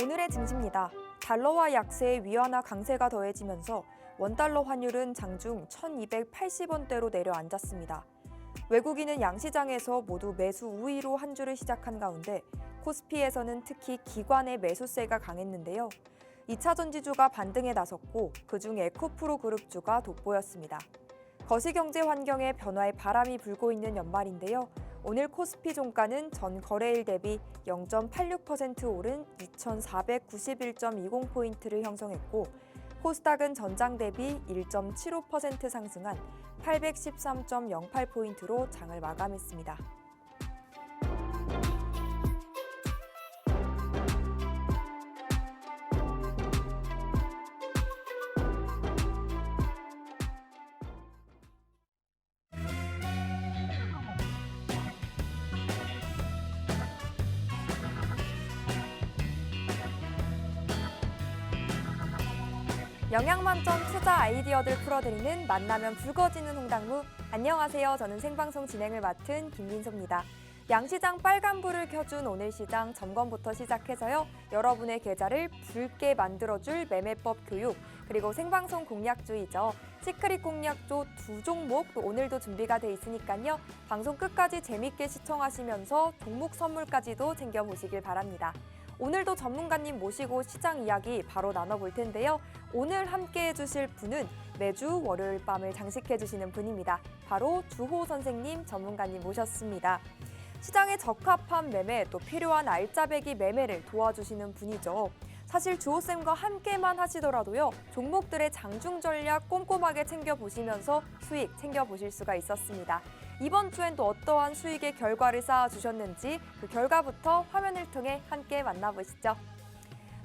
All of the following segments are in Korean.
오늘의 증시입니다. 달러와 약세의 위안화 강세가 더해지면서 원달러 환율은 장중 1,280원대로 내려앉았습니다. 외국인은 양시장에서 모두 매수 우위로 한 주를 시작한 가운데 코스피에서는 특히 기관의 매수세가 강했는데요. 2차 전지주가 반등에 나섰고 그중 에코프로 그룹주가 돋보였습니다. 거시경제 환경에 변화의 바람이 불고 있는 연말인데요. 오늘 코스피 종가는 전 거래일 대비 0.86% 오른 2,491.20포인트를 형성했고 코스닥은 전장 대비 1.75% 상승한 813.08포인트로 장을 마감했습니다. 영양 만점 투자 아이디어들 풀어드리는 만나면 붉어지는 홍당무. 안녕하세요. 저는 생방송 진행을 맡은 김민소입니다. 양시장 빨간불을 켜준 오늘 시장 점검부터 시작해서요. 여러분의 계좌를 붉게 만들어줄 매매법 교육, 그리고 생방송 공략주이죠. 시크릿 공략조 2종목 오늘도 준비가 돼 있으니까요. 방송 끝까지 재밌게 시청하시면서 종목 선물까지도 챙겨보시길 바랍니다. 오늘도 전문가님 모시고 시장 이야기 바로 나눠볼 텐데요. 오늘 함께해 주실 분은 매주 월요일 밤을 장식해 주시는 분입니다. 바로 주호 선생님 전문가님 모셨습니다. 시장에 적합한 매매, 또 필요한 알짜배기 매매를 도와주시는 분이죠. 사실 주호쌤과 함께만 하시더라도요. 종목들의 장중 전략 꼼꼼하게 챙겨보시면서 수익 챙겨보실 수가 있었습니다. 이번 주엔 또 어떠한 수익의 결과를 쌓아주셨는지 그 결과부터 화면을 통해 함께 만나보시죠.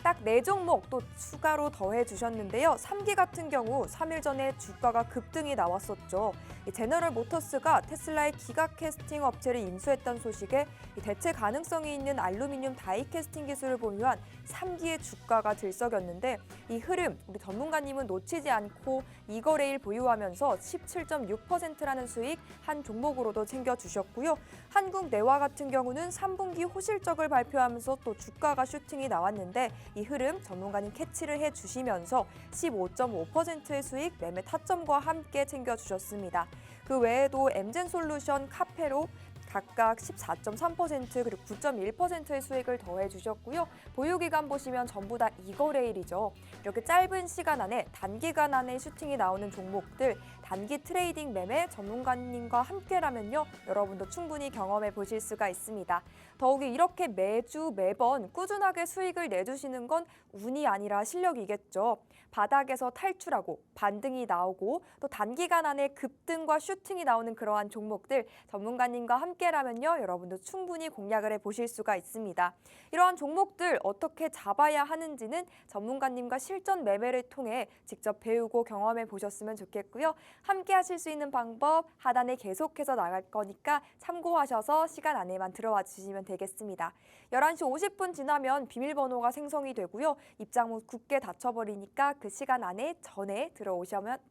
딱 4종목 또 추가로 더해주셨는데요. 3기 같은 경우 3일 전에 주가가 급등이 나왔었죠. 제너럴 모터스가 테슬라의 기가 캐스팅 업체를 인수했던 소식에 대체 가능성이 있는 알루미늄 다이 캐스팅 기술을 보유한 3기의 주가가 들썩였는데 이 흐름 우리 전문가님은 놓치지 않고 이거래일 보유하면서 17.6%라는 수익 한 종목으로도 챙겨주셨고요. 한국내화 같은 경우는 3분기 호실적을 발표하면서 또 주가가 슈팅이 나왔는데 이 흐름 전문가님 캐치를 해주시면서 15.5%의 수익 매매 타점과 함께 챙겨주셨습니다. 그 외에도 엠젠솔루션, 카페로 각각 14.3% 그리고 9.1%의 수익을 더해주셨고요. 보유기간 보시면 전부 다 이거래일이죠. 이렇게 짧은 시간 안에 단기간 안에 슈팅이 나오는 종목들 단기 트레이딩 매매 전문가님과 함께라면요. 여러분도 충분히 경험해 보실 수가 있습니다. 더욱이 이렇게 매주 매번 꾸준하게 수익을 내주시는 건 운이 아니라 실력이겠죠. 바닥에서 탈출하고 반등이 나오고 또 단기간 안에 급등과 슈팅이 나오는 그러한 종목들 전문가님과 함께라면요. 여러분도 충분히 공략을 해보실 수가 있습니다. 이러한 종목들 어떻게 잡아야 하는지는 전문가님과 실전 매매를 통해 직접 배우고 경험해 보셨으면 좋겠고요. 함께 하실 수 있는 방법 하단에 계속해서 나갈 거니까 참고하셔서 시간 안에만 들어와 주시면 되겠습니다. 11시 50분 지나면 비밀번호가 생성이 되고요. 입장문 굳게 닫혀버리니까 그 시간 안에 전에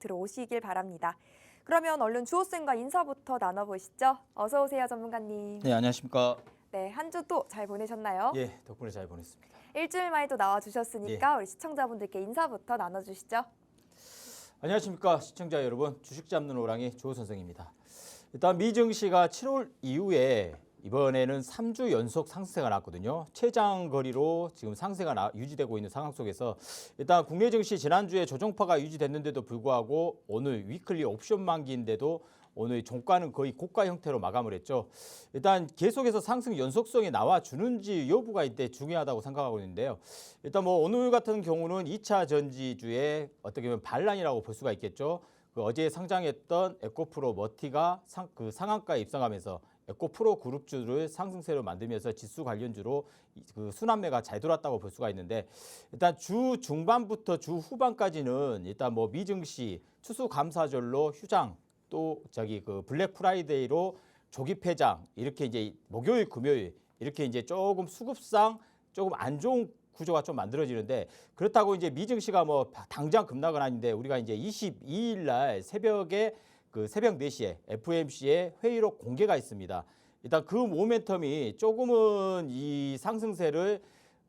들어오시길 바랍니다. 그러면 얼른 주호쌤과 인사부터 나눠보시죠. 어서 오세요, 전문가님. 네, 안녕하십니까. 네, 한 주 또 잘 보내셨나요? 예, 덕분에 잘 보냈습니다. 일주일 만에 또 나와주셨으니까 우리 시청자분들께 인사부터 나눠주시죠. 안녕하십니까 시청자 여러분, 주식 잡는 호랑이 주호 선생입니다. 일단 미증시가 7월 이후에 이번에는 3주 연속 상승세가 나왔거든요. 최장 거리로 지금 상승세가 유지되고 있는 상황 속에서 일단 국내 증시 지난주에 조정파가 유지됐는데도 불구하고 오늘 위클리 옵션 만기인데도 오늘 종가는 거의 고가 형태로 마감을 했죠. 일단 계속해서 상승 연속성이 나와주는지 여부가 이때 중요하다고 생각하고 있는데요. 일단 뭐 오늘 같은 경우는 2차 전지주의 어떻게 보면 반란이라고 볼 수가 있겠죠. 어제 상장했던 에코프로 머티가 상한가에 입성하면서 에코프로 그룹주를 상승세로 만들면서 지수 관련주로 순환매가 잘 돌았다고 볼 수가 있는데 일단 주 중반부터 주 후반까지는 일단 뭐 미증시 추수감사절로 휴장 또 블랙 프라이데이로 조기 폐장 이렇게 이제 목요일 금요일 이렇게 이제 조금 수급상 조금 안 좋은 구조가 좀 만들어지는데 그렇다고 이제 미증시가 뭐 당장 급락은 아닌데 우리가 이제 22일 날 새벽에 새벽 4시에 FOMC의 회의록 공개가 있습니다. 일단 그 모멘텀이 조금은 이 상승세를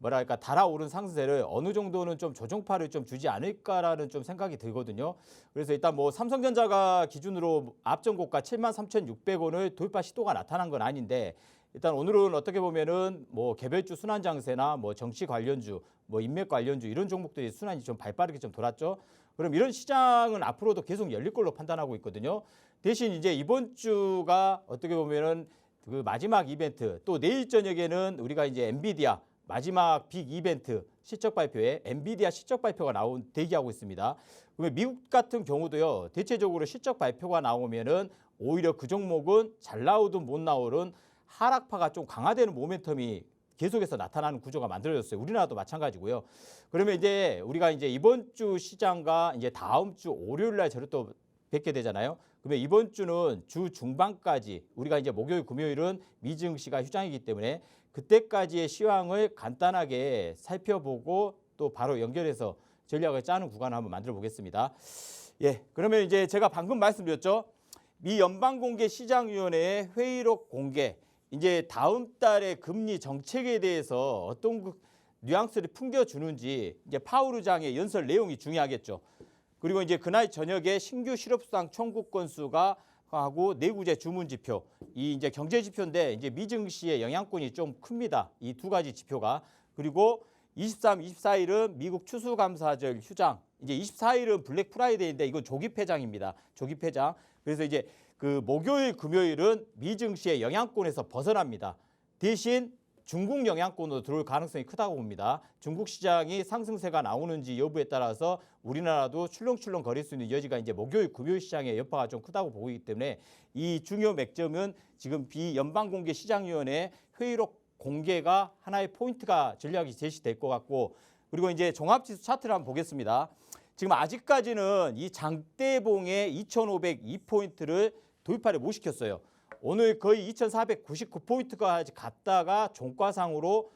뭐랄까 달아오른 상승세를 어느 정도는 좀 조정파를 좀 주지 않을까라는 좀 생각이 들거든요. 그래서 일단 뭐 삼성전자가 기준으로 앞전 고가 73,600원을 돌파 시도가 나타난 건 아닌데 일단 오늘은 어떻게 보면은 뭐 개별주 순환 장세나 뭐 정치 관련주, 뭐 인맥 관련주 이런 종목들이 순환이 좀 발빠르게 좀 돌았죠. 그럼 이런 시장은 앞으로도 계속 열릴 걸로 판단하고 있거든요. 대신 이제 이번 주가 어떻게 보면은 그 마지막 이벤트 또 내일 저녁에는 우리가 이제 엔비디아 마지막 빅 이벤트 실적 발표에 엔비디아 실적 발표가 대기하고 있습니다. 그러면 미국 같은 경우도요. 대체적으로 실적 발표가 나오면은 오히려 그 종목은 잘 나오든 못 나오든 하락파가 좀 강화되는 모멘텀이 계속해서 나타나는 구조가 만들어졌어요. 우리나라도 마찬가지고요. 그러면 이제 우리가 이제 이번 주 시장과 이제 다음 주 월요일 날 저를 또 뵙게 되잖아요. 그러면 이번 주는 주 중반까지 우리가 이제 목요일, 금요일은 미증시가 휴장이기 때문에 그때까지의 시황을 간단하게 살펴보고 또 바로 연결해서 전략을 짜는 구간을 한번 만들어 보겠습니다. 예, 그러면 이제 제가 방금 말씀드렸죠. 미 연방공개시장위원회의 회의록 공개. 이제 다음 달에 금리 정책에 대해서 어떤 뉘앙스를 풍겨주는지 이제 파월 의장의 연설 내용이 중요하겠죠. 그리고 이제 그날 저녁에 신규 실업수당 청구 건수가 하고 내구재 주문 지표, 이 이제 경제 지표인데 이제 미증시의 영향권이 좀 큽니다. 이 두 가지 지표가. 그리고 23, 24일은 미국 추수감사절 휴장. 이제 24일은 블랙 프라이데이인데 이건 조기 폐장입니다. 조기 폐장. 그래서 이제 그 목요일, 금요일은 미증시의 영향권에서 벗어납니다. 대신 중국 영향권으로 들어올 가능성이 크다고 봅니다. 중국 시장이 상승세가 나오는지 여부에 따라서 우리나라도 출렁출렁 거릴 수 있는 여지가 이제 목요일, 금요일 시장의 여파가 좀 크다고 보이기 때문에 이 중요 맥점은 지금 비연방공개시장위원회 회의록 공개가 하나의 포인트가 전략이 제시될 것 같고 그리고 이제 종합지수 차트를 한번 보겠습니다. 지금 아직까지는 이 장대봉의 2,502포인트를 돌파를 못 시켰어요. 오늘 거의 2,499포인트까지 갔다가 종가상으로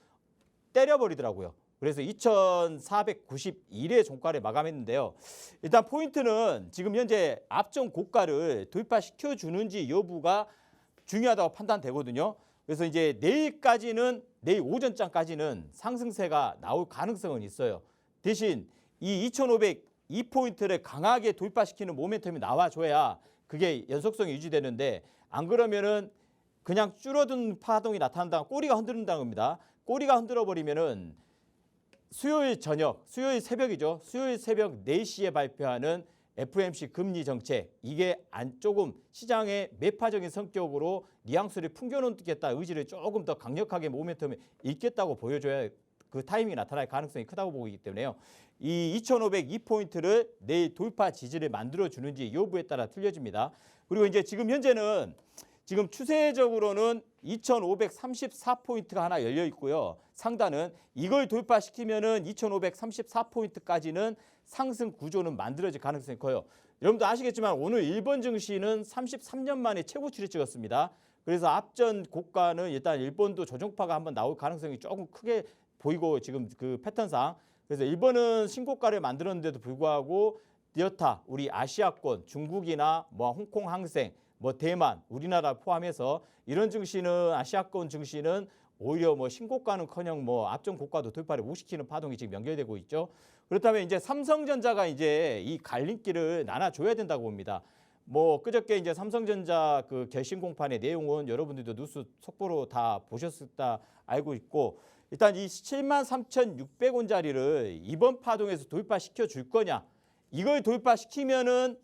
때려버리더라고요. 그래서 2,491의 종가를 마감했는데요. 일단 포인트는 지금 현재 앞전 고가를 돌파시켜주는지 여부가 중요하다고 판단되거든요. 그래서 이제 내일까지는 내일 오전장까지는 상승세가 나올 가능성은 있어요. 대신 이 2,502포인트를 강하게 돌파시키는 모멘텀이 나와줘야 그게 연속성이 유지되는데 안 그러면은 그냥 줄어든 파동이 나타난다. 꼬리가 흔들린다는 겁니다. 꼬리가 흔들어버리면은 수요일 저녁, 수요일 새벽이죠. 수요일 새벽 4시에 발표하는 FOMC 금리 정책 이게 조금 시장의 매파적인 성격으로 뉘앙스를 풍겨놓겠다 의지를 조금 더 강력하게 모멘텀을 읽겠다고 보여줘야 그 타이밍이 나타날 가능성이 크다고 보기 때문에요. 이 2,502포인트를 내일 돌파 지지를 만들어주는지 여부에 따라 틀려집니다. 그리고 이제 지금 현재는 지금 추세적으로는 2,534포인트가 하나 열려 있고요. 상단은 이걸 돌파시키면은 2,534포인트까지는 상승 구조는 만들어질 가능성이 커요. 여러분도 아시겠지만 오늘 일본 증시는 33년 만에 최고치를 찍었습니다. 그래서 앞전 고가는 일단 일본도 조정파가 한번 나올 가능성이 조금 크게 보이고 지금 그 패턴상 그래서 일본은 신고가를 만들었는데도 불구하고 여타 우리 아시아권 중국이나 뭐 홍콩 항생 뭐 대만 우리나라 포함해서 이런 증시는 아시아권 증시는 오히려 뭐 신고가는커녕 뭐 앞전 고가도 돌파를 못 시키는 파동이 지금 연결되고 있죠. 그렇다면 이제 삼성전자가 이제 이 갈림길을 나눠줘야 된다고 봅니다. 뭐 그저께 이제 삼성전자 그 결심 공판의 내용은 여러분들도 뉴스 속보로 다 보셨다 알고 있고 일단 이 73,600원짜리를 이번 파동에서 돌파시켜 줄 거냐 이걸 돌파시키면은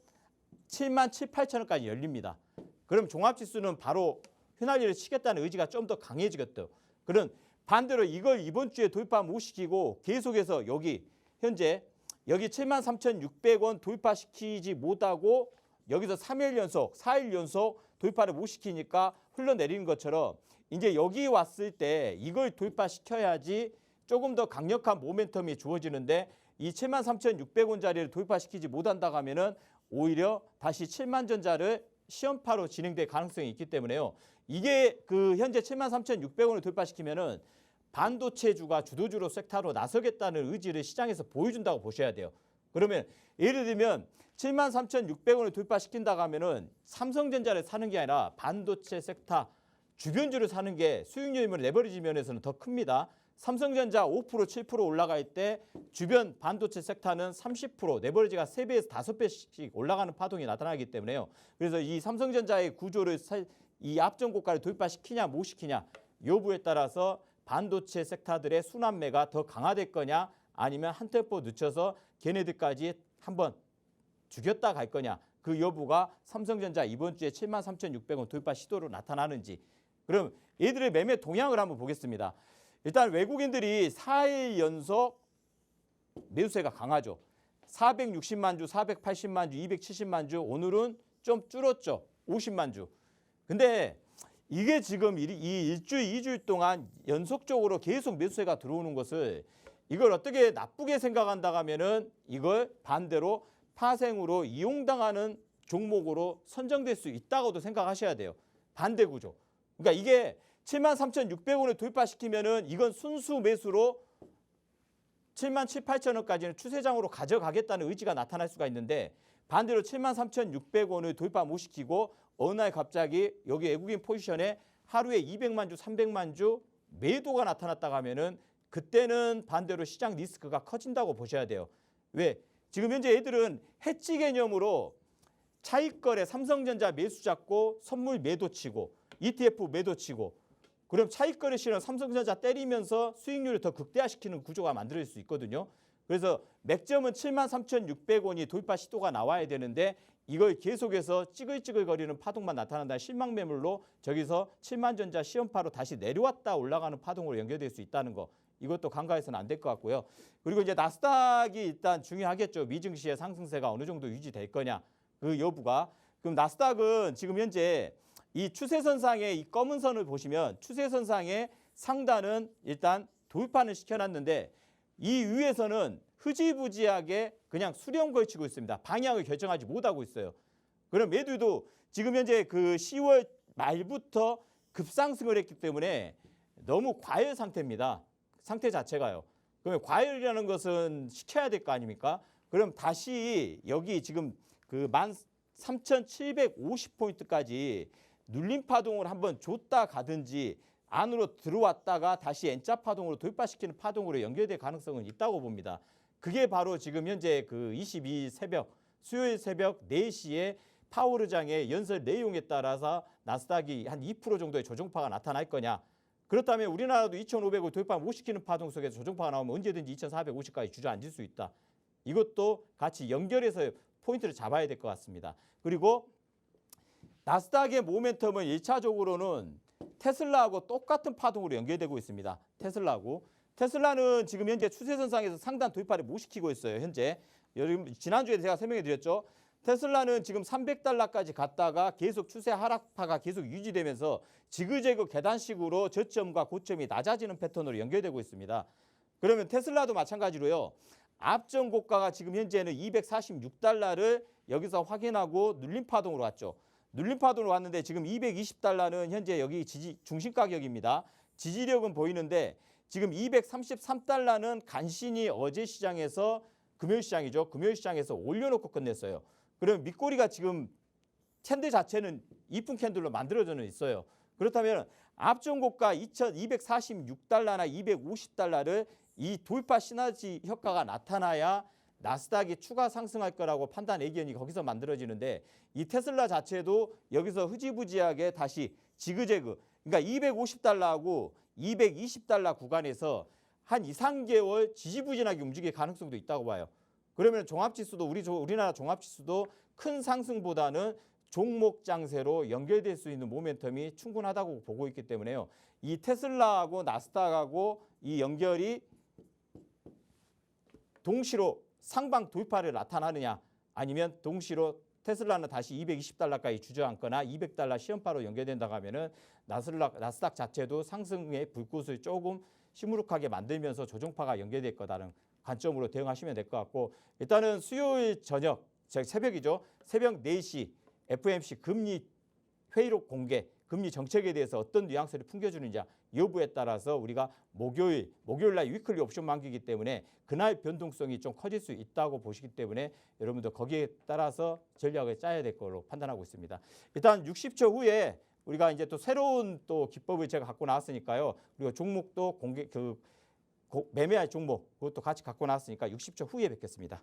77,800원까지 열립니다. 그럼 종합지수는 바로 휘날리를 치겠다는 의지가 좀 더 강해지겠죠. 그럼 반대로 이걸 이번 주에 돌파 못 시키고 계속해서 여기 현재 여기 73,600원 돌파시키지 못하고 여기서 3일 연속, 4일 연속 돌파를 못 시키니까 흘러내리는 것처럼 이제 여기 왔을 때 이걸 돌파시켜야지 조금 더 강력한 모멘텀이 주어지는데 이 73,600원짜리를 돌파시키지 못한다고 하면은 오히려 다시 7만전자를 시험파로 진행될 가능성이 있기 때문에요. 이게 그 현재 73,600원을 돌파시키면은 반도체주가 주도주로 섹터로 나서겠다는 의지를 시장에서 보여준다고 보셔야 돼요. 그러면 예를 들면 73,600원을 돌파시킨다고 하면은 삼성전자를 사는 게 아니라 반도체 섹터 주변주를 사는 게 수익률이면 레버리지 면에서는 더 큽니다. 삼성전자 5%, 7% 올라갈 때 주변 반도체 섹터는 30%, 레버리지가 3배에서 5배씩 올라가는 파동이 나타나기 때문에요. 그래서 이 삼성전자의 구조를 이 앞전 고가를 돌파시키냐 못 시키냐 여부에 따라서 반도체 섹터들의 순환매가 더 강화될 거냐 아니면 한 템포 늦춰서 걔네들까지 한번 죽였다 갈 거냐 그 여부가 삼성전자 이번 주에 73,600원 돌파 시도로 나타나는지 그럼 얘들의 매매 동향을 한번 보겠습니다. 일단 외국인들이 4일 연속 매수세가 강하죠. 460만 주, 480만 주, 270만 주 오늘은 좀 줄었죠. 50만 주. 근데 이게 지금 이 일주일, 2주일 동안 연속적으로 계속 매수세가 들어오는 것을 이걸 어떻게 나쁘게 생각한다 하면은 이걸 반대로 파생으로 이용당하는 종목으로 선정될 수 있다고도 생각하셔야 돼요. 반대 구조. 그러니까 이게 73,600원을 돌파시키면은 이건 순수 매수로 77,800원까지는 추세장으로 가져가겠다는 의지가 나타날 수가 있는데 반대로 73,600원을 돌파 못 시키고 어느 날 갑자기 여기 외국인 포지션에 하루에 200만 주, 300만 주 매도가 나타났다고 하면은 그때는 반대로 시장 리스크가 커진다고 보셔야 돼요. 왜? 지금 현재 애들은 해지 개념으로 차익거래 삼성전자 매수 잡고 선물 매도 치고 ETF 매도 치고 그럼 차익거래 실현 삼성전자 때리면서 수익률을 더 극대화시키는 구조가 만들어질 수 있거든요. 그래서 맥점은 73,600원이 돌파 시도가 나와야 되는데 이걸 계속해서 찌글찌글거리는 파동만 나타난다는 실망 매물로 저기서 7만전자 시험파로 다시 내려왔다 올라가는 파동으로 연결될 수 있다는 거. 이것도 간과해서는 안 될 것 같고요. 그리고 이제 나스닥이 일단 중요하겠죠. 미증시의 상승세가 어느 정도 유지될 거냐. 그 여부가. 그럼 나스닥은 지금 현재 이 추세선상의 이 검은 선을 보시면 추세선상의 상단은 일단 돌파는 시켜놨는데 이 위에서는 흐지부지하게 그냥 수렴 걸치고 있습니다. 방향을 결정하지 못하고 있어요. 그럼 매도도 지금 현재 그 10월 말부터 급상승을 했기 때문에 너무 과열 상태입니다. 상태 자체가요. 그러면 과열이라는 것은 시켜야 될 거 아닙니까? 그럼 다시 여기 지금 그 13,750포인트까지 눌림 파동을 한번 줬다 가든지 안으로 들어왔다가 다시 N자 파동으로 돌파시키는 파동으로 연결될 가능성은 있다고 봅니다. 그게 바로 지금 현재 그 22일 새벽, 수요일 새벽 4시에 파월의장의 연설 내용에 따라서 나스닥이 한 2% 정도의 조정파가 나타날 거냐. 그렇다면 우리나라도 2,500을 돌파 못 시키는 파동 속에서 조정파가 나오면 언제든지 2,450까지 주저앉을 수 있다. 이것도 같이 연결해서 포인트를 잡아야 될 것 같습니다. 그리고 나스닥의 모멘텀은 1차적으로는 테슬라하고 똑같은 파동으로 연결되고 있습니다. 테슬라는 지금 현재 추세선상에서 상단 돌파를 못 시키고 있어요. 현재 지난주에 제가 설명해 드렸죠. 테슬라는 지금 300달러까지 갔다가 계속 추세 하락파가 계속 유지되면서 지그재그 계단식으로 저점과 고점이 낮아지는 패턴으로 연결되고 있습니다. 그러면 테슬라도 마찬가지로요. 앞전 고가가 지금 현재는 246달러를 여기서 확인하고 눌림 파동으로 왔죠. 눌림 파동으로 왔는데 지금 220달러는 현재 여기 중심 가격입니다. 지지력은 보이는데 지금 233달러는 간신히 어제 시장에서 금요일 시장이죠. 금요일 시장에서 올려놓고 끝냈어요. 그럼 밑꼬리가 지금 캔들 자체는 이쁜 캔들로 만들어져 있어요. 그렇다면 앞전 고가 246달러나 250달러를 이 돌파 시너지 효과가 나타나야 나스닥이 추가 상승할 거라고 판단 의견이 거기서 만들어지는데 이 테슬라 자체도 여기서 흐지부지하게 다시 지그재그 그러니까 250달러하고 220달러 구간에서 한 2, 3개월 지지부진하게 움직일 가능성도 있다고 봐요. 그러면 종합지수도 우리나라 종합지수도 큰 상승보다는 종목 장세로 연결될 수 있는 모멘텀이 충분하다고 보고 있기 때문에요. 이 테슬라하고 나스닥하고 이 연결이 동시로 상방 돌파를 나타나느냐 아니면 동시로 테슬라는 다시 220달러까지 주저앉거나 200달러 시험파로 연결된다고 하면은 나스닥 자체도 상승의 불꽃을 조금 시무룩하게 만들면서 조정파가 연결될 거다라는 관점으로 대응하시면 될 것 같고 일단은 수요일 저녁 새벽이죠. 새벽 4시 FOMC 금리 회의록 공개 금리 정책에 대해서 어떤 뉘앙스를 풍겨주느냐 여부에 따라서 우리가 목요일 날 위클리 옵션 만기이기 때문에 그날 변동성이 좀 커질 수 있다고 보시기 때문에 여러분들 거기에 따라서 전략을 짜야 될 걸로 판단하고 있습니다. 일단 60초 후에 우리가 이제 또 새로운 또 기법을 제가 갖고 나왔으니까요. 그리고 종목도 매매할 종목 그것도 같이 갖고 나왔으니까 60초 후에 뵙겠습니다.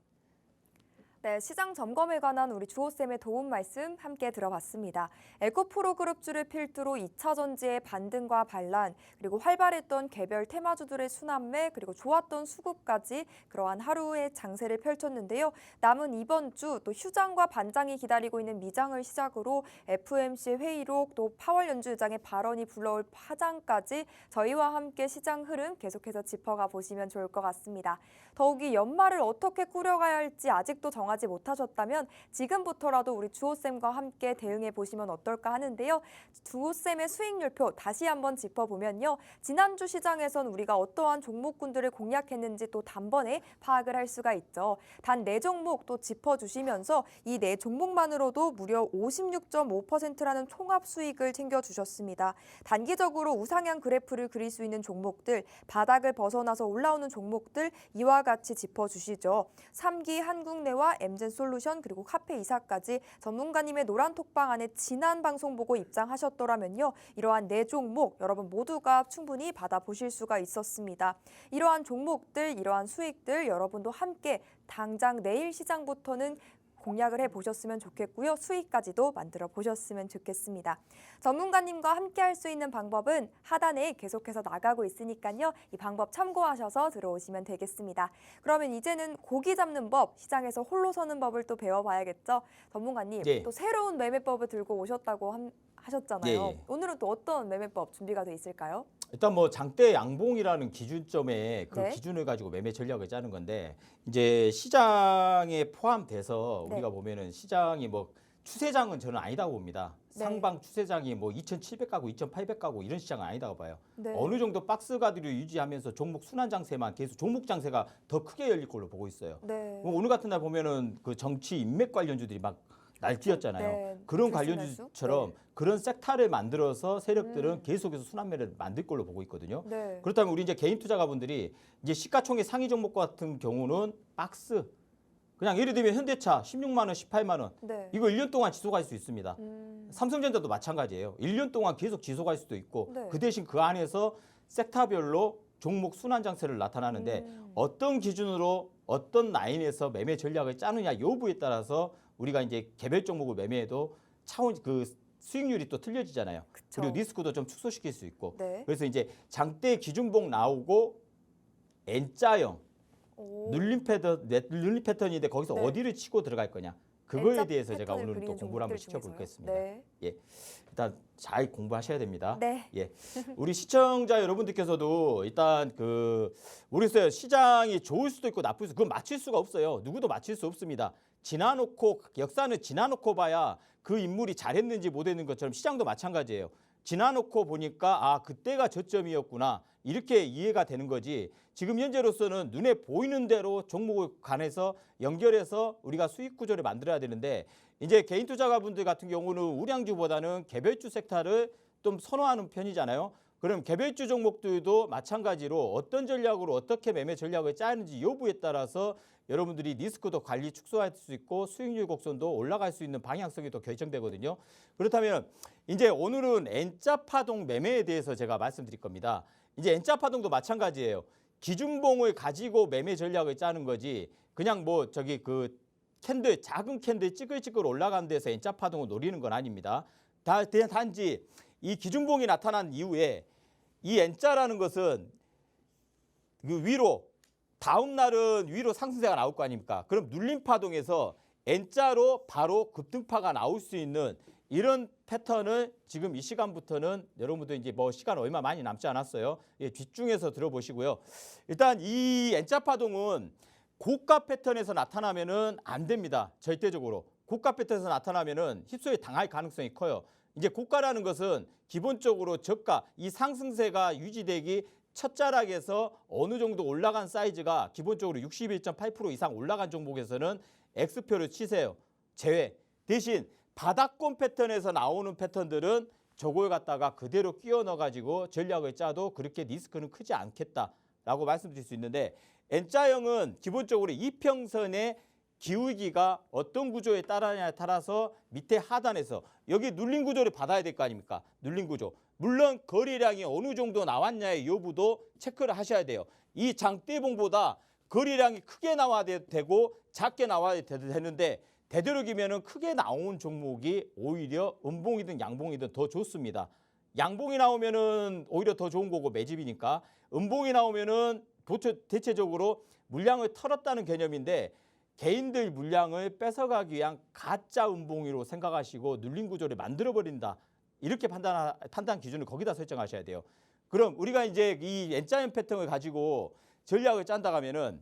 네, 시장 점검에 관한 우리 주호쌤의 도움 말씀 함께 들어봤습니다. 에코프로 그룹주를 필두로 2차 전지의 반등과 반란, 그리고 활발했던 개별 테마주들의 순환매, 그리고 좋았던 수급까지 그러한 하루의 장세를 펼쳤는데요. 남은 이번 주 또 휴장과 반장이 기다리고 있는 미장을 시작으로 FOMC 회의록, 또 파월 연주 의장의 발언이 불러올 파장까지 저희와 함께 시장 흐름 계속해서 짚어가 보시면 좋을 것 같습니다. 더욱이 연말을 어떻게 꾸려가야 할지 아직도 정하지 못하셨다면 지금부터라도 우리 주호쌤과 함께 대응해 보시면 어떨까 하는데요. 주호쌤의 수익률표 다시 한번 짚어보면요. 지난주 시장에선 우리가 어떠한 종목군들을 공략했는지 또 단번에 파악을 할 수가 있죠. 단 4종목 또 짚어주시면서 이 4종목만으로도 무려 56.5%라는 총합 수익을 챙겨주셨습니다. 단기적으로 우상향 그래프를 그릴 수 있는 종목들, 바닥을 벗어나서 올라오는 종목들 이와 같이 짚어주시죠. 3기 한국내와 엠젠솔루션 그리고 카페이사까지 전문가님의 노란 톡방 안에 지난 방송 보고 입장하셨더라면요. 이러한 4종목 여러분 모두가 충분히 받아보실 수가 있었습니다. 이러한 종목들, 이러한 수익들 여러분도 함께 당장 내일 시장부터는 공략을 해보셨으면 좋겠고요. 수익까지도 만들어 보셨으면 좋겠습니다. 전문가님과 함께 할 수 있는 방법은 하단에 계속해서 나가고 있으니까요. 이 방법 참고하셔서 들어오시면 되겠습니다. 그러면 이제는 고기 잡는 법, 시장에서 홀로 서는 법을 또 배워봐야겠죠. 전문가님, 예. 또 새로운 매매법을 들고 오셨다고 하셨잖아요. 예, 예. 오늘은 또 어떤 매매법 준비가 돼 있을까요? 일단 뭐 장대 양봉이라는 기준점에 그 네. 기준을 가지고 매매 전략을 짜는 건데 이제 시장에 포함돼서 네. 우리가 보면은 시장이 뭐 추세장은 저는 아니다고 봅니다. 네. 상방 추세장이 뭐 2,700가고 2,800가고 이런 시장은 아니다고 봐요. 네. 어느 정도 박스 가드를 유지하면서 종목 순환 장세만 계속 종목 장세가 더 크게 열릴 걸로 보고 있어요. 네. 뭐 오늘 같은 날 보면은 그 정치 인맥 관련주들이 막 날뛰었잖아요. 네. 그런 들쑥날쑥? 관련주처럼 네. 그런 섹터를 만들어서 세력들은 계속해서 순환매를 만들 걸로 보고 있거든요. 네. 그렇다면 우리 이제 개인 투자가분들이 이제 시가총액 상위 종목 같은 경우는 박스 그냥 예를 들면 현대차 16만 원, 18만 원 네. 이거 1년 동안 지속할 수 있습니다. 음. 삼성전자도 마찬가지예요. 1년 동안 계속 지속할 수도 있고 네. 그 대신 그 안에서 섹터별로 종목 순환 장세를 나타나는데 어떤 기준으로 어떤 라인에서 매매 전략을 짜느냐 여부에 따라서 우리가 이제 개별 종목을 매매해도 차원 그 수익률이 또 틀려지잖아요. 그쵸. 그리고 리스크도 좀 축소시킬 수 있고. 네. 그래서 이제 장대 기준봉 나오고 N자형 오. 눌림 패턴인데 거기서 네. 어디를 치고 들어갈 거냐. 그거에 N자 대해서 제가 패턴을 오늘 또 그리는 공부를 한번 종목들 시켜보겠습니다. 중에서요? 네. 일단 잘 공부하셔야 됩니다. 네. 예, 우리 시청자 여러분들께서도 일단 그 모르겠어요. 시장이 좋을 수도 있고 나쁠 수도 있고 그건 맞출 수가 없어요. 누구도 맞출 수 없습니다. 지나놓고 역사는 지나놓고 봐야 그 인물이 잘했는지 못했는 것처럼 시장도 마찬가지예요. 지나놓고 보니까 아 그때가 저점이었구나 이렇게 이해가 되는 거지. 지금 현재로서는 눈에 보이는 대로 종목을 관해서 연결해서 우리가 수익 구조를 만들어야 되는데 이제 개인 투자가분들 같은 경우는 우량주보다는 개별주 섹터를 좀 선호하는 편이잖아요. 그럼 개별주 종목들도 마찬가지로 어떤 전략으로 어떻게 매매 전략을 짜는지 여부에 따라서 여러분들이 리스크도 관리 축소할 수 있고 수익률 곡선도 올라갈 수 있는 방향성이 또 결정되거든요. 그렇다면 이제 오늘은 N자 파동 매매에 대해서 제가 말씀드릴 겁니다. 이제 N자 파동도 마찬가지예요. 기준봉을 가지고 매매 전략을 짜는 거지 그냥 뭐 저기 그 캔들 작은 캔들 찌글찌글 올라가는 데서 N자 파동을 노리는 건 아닙니다. 단지 이 기준봉이 나타난 이후에 이 N자라는 것은 그 위로 다음 날은 위로 상승세가 나올 거 아닙니까? 그럼 눌림 파동에서 N자로 바로 급등파가 나올 수 있는 이런 패턴을 지금 이 시간부터는 여러분들 이제 뭐 시간 얼마 많이 남지 않았어요. 예, 뒷중에서 들어보시고요. 일단 이 N자 파동은 고가 패턴에서 나타나면은 안 됩니다. 절대적으로. 고가 패턴에서 나타나면은 휩소에 당할 가능성이 커요. 이제 고가라는 것은 기본적으로 저가 이 상승세가 유지되기 첫 자락에서 어느 정도 올라간 사이즈가 기본적으로 61.8% 이상 올라간 종목에서는 X표를 치세요. 제외. 대신 바닥권 패턴에서 나오는 패턴들은 저걸 갖다가 그대로 끼워 넣어가지고 전략을 짜도 그렇게 리스크는 크지 않겠다라고 말씀드릴 수 있는데 N자형은 기본적으로 이평선의 기울기가 어떤 구조에 따라냐에 따라서 밑에 하단에서 여기 눌린 구조를 받아야 될 거 아닙니까? 눌린 구조. 물론 거래량이 어느 정도 나왔냐의 여부도 체크를 하셔야 돼요. 이 장대봉보다 거래량이 크게 나와야 되고 작게 나와야 되는데 되도록이면 크게 나온 종목이 오히려 음봉이든 양봉이든 더 좋습니다. 양봉이 나오면은 오히려 더 좋은 거고 매집이니까, 음봉이 나오면은 대체적으로 물량을 털었다는 개념인데 개인들 물량을 뺏어가기 위한 가짜 음봉이로 생각하시고 눌림 구조를 만들어버린다. 이렇게 판단 기준을 거기다 설정하셔야 돼요. 그럼 우리가 이제 이 N자형 패턴을 가지고 전략을 짠다 하면은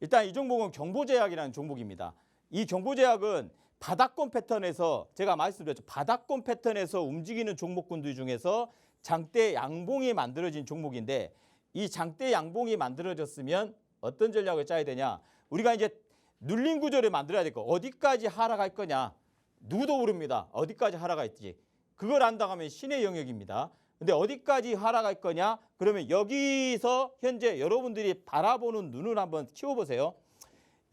일단 이 종목은 경보제약이라는 종목입니다. 이 경보제약은 바닥권 패턴에서 제가 말씀드렸죠. 바닥권 패턴에서 움직이는 종목군들 중에서 장대 양봉이 만들어진 종목인데 이 장대 양봉이 만들어졌으면 어떤 전략을 짜야 되냐. 우리가 이제 눌림 구조를 만들어야 될 거. 어디까지 하락할 거냐. 누구도 모릅니다. 어디까지 하락할지. 그걸 안다 하면 신의 영역입니다. 근데 어디까지 하락할 거냐? 그러면 여기서 현재 여러분들이 바라보는 눈을 한번 키워보세요.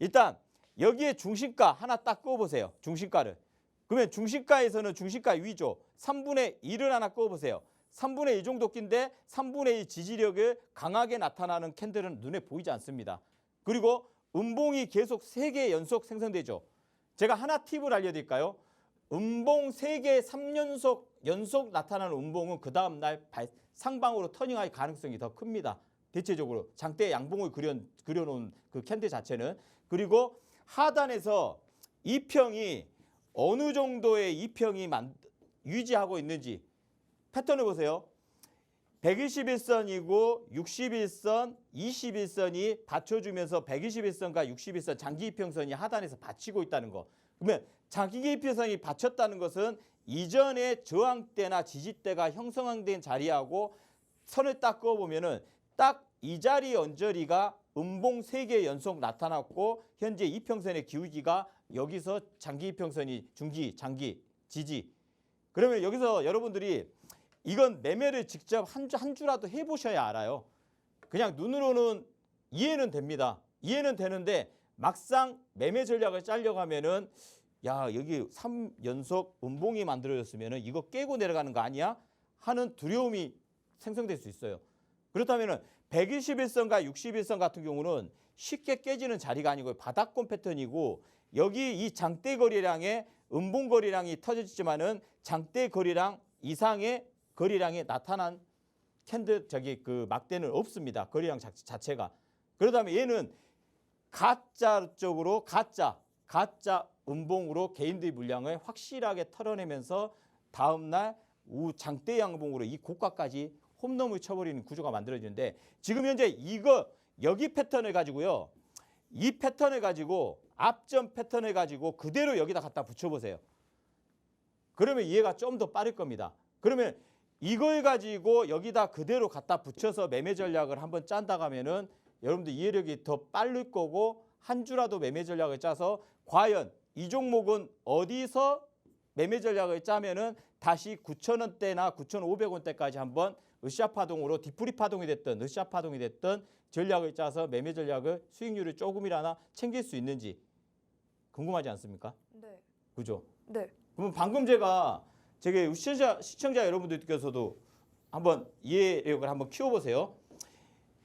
일단 여기에 중심가 하나 딱 그어보세요. 중심가를. 그러면 중심가에서는 중심가 위죠. 3분의 1을 하나 그어보세요. 3분의 1 정도 낀데 3분의 1 지지력을 강하게 나타나는 캔들은 눈에 보이지 않습니다. 그리고 음봉이 계속 3개 연속 생성되죠. 제가 하나 팁을 알려드릴까요? 음봉 3개 3연속 나타나는 음봉은 그 다음날 상방으로 터닝할 가능성이 더 큽니다. 대체적으로 장대 양봉을 그려놓은 그 캔들 자체는. 그리고 하단에서 이평이 어느 정도의 이평이 유지하고 있는지 패턴을 보세요. 121선이고 61선, 21선이 받쳐주면서 121선과 61선 장기 이평선이 하단에서 받치고 있다는 거. 그러면 장기 이평선이 받쳤다는 것은 이전에 저항대나 지지대가 형성된 자리하고 선을 딱 그어보면은 딱 이 자리 언저리가 음봉 3개 연속 나타났고 현재 이평선의 기울기가 여기서 장기 이평선이 중기, 장기, 지지. 그러면 여기서 여러분들이 이건 매매를 직접 한 주라도 해보셔야 알아요. 그냥 눈으로는 이해는 됩니다. 이해는 되는데 막상 매매 전략을 짜려고 하면은 야 여기 3연속 음봉이 만들어졌으면은 이거 깨고 내려가는 거 아니야? 하는 두려움이 생성될 수 있어요. 그렇다면은 121선과 61선 같은 경우는 쉽게 깨지는 자리가 아니고 바닥권 패턴이고 여기 이 장대 거래량에 음봉 거래량이 터졌지만은 장대 거래량 이상의 거래량이 나타난 캔들 그 막대는 없습니다. 거래량 자체가. 그렇다면 얘는 가짜 쪽으로 가짜 음봉으로 개인들의 물량을 확실하게 털어내면서 다음날 장대 양봉으로 이 고가까지 홈런을 쳐버리는 구조가 만들어지는데 지금 현재 여기 패턴을 가지고요. 이 패턴을 가지고 앞전 패턴을 가지고 그대로 여기다 갖다 붙여보세요. 그러면 이해가 좀 더 빠를 겁니다. 그러면 이걸 가지고 여기다 그대로 갖다 붙여서 매매 전략을 한번 짠다 하면은 여러분들 이해력이 더 빠를 거고 한 주라도 매매 전략을 짜서 과연 이 종목은 어디서 매매 전략을 짜면은 다시 9,000원대나 9,500원대까지 한번 으쌰 파동으로 디프리 파동이 됐든 으쌰 파동이 됐든 전략을 짜서 매매 전략을 수익률을 조금이라나 챙길 수 있는지 궁금하지 않습니까? 네. 그죠? 네. 그러면 방금 제가 시청자 여러분들께서도 한번 이해력을 한번 키워보세요.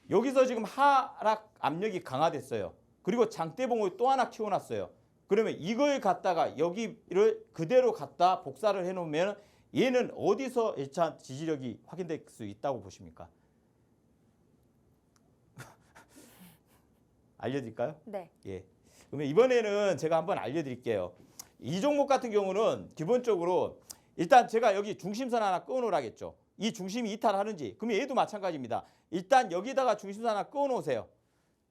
여기서 지금 하락 압력이 강화됐어요. 그리고 장대봉을 또 하나 키워놨어요. 그러면 이걸 갖다가 여기를 그대로 갖다 복사를 해놓으면 얘는 어디서 1차 지지력이 확인될 수 있다고 보십니까? 알려드릴까요? 네. 예. 그러면 이번에는 제가 한번 알려드릴게요. 이 종목 같은 경우는 기본적으로 일단 제가 여기 중심선 하나 끊어놓으라겠죠. 이 중심이 이탈하는지. 그러면 얘도 마찬가지입니다. 일단 여기다가 중심선 하나 끊어놓으세요.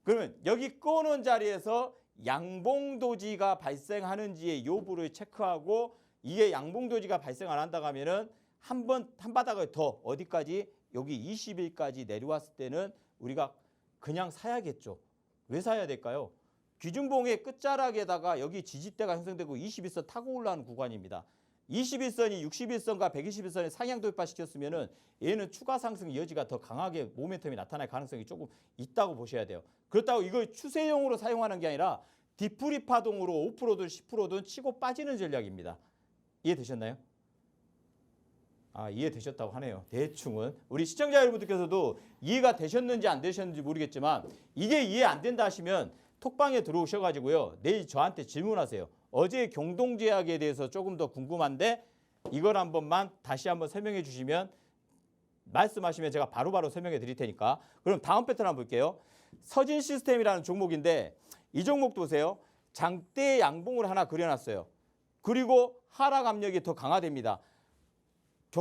그러면 여기 끊어놓은 자리에서 양봉도지가 발생하는지의 여부를 체크하고 이게 양봉도지가 발생 안 한다고 하면은 한 바닥을 더 어디까지 여기 20일까지 내려왔을 때는 우리가 그냥 사야겠죠. 왜 사야 될까요? 기준봉의 끝자락에다가 여기 지지대가 형성되고 21선 타고 올라오는 구간입니다. 21선이 61선과 121선을 상향 돌파시켰으면은 얘는 추가 상승 여지가 더 강하게 모멘텀이 나타날 가능성이 조금 있다고 보셔야 돼요. 그렇다고 이걸 추세용으로 사용하는 게 아니라 디프리 파동으로 5%든 10%든 치고 빠지는 전략입니다. 이해되셨나요? 이해되셨다고 하네요. 대충은. 우리 시청자 여러분들께서도 이해가 되셨는지 안 되셨는지 모르겠지만 이게 이해 안 된다 하시면 톡방에 들어오셔가지고요. 내일 저한테 질문하세요. 어제 경동제약에 대해서 조금 더 궁금한데 이걸 한 번만 다시 한번 설명해 주시면 말씀하시면 제가 바로바로 설명해 드릴 테니까. 그럼 다음 패턴 한번 볼게요. 서진 시스템이라는 종목인데 이 종목 보세요. 장대 양봉을 하나 그려놨어요. 그리고 하락 압력이 더 강화됩니다.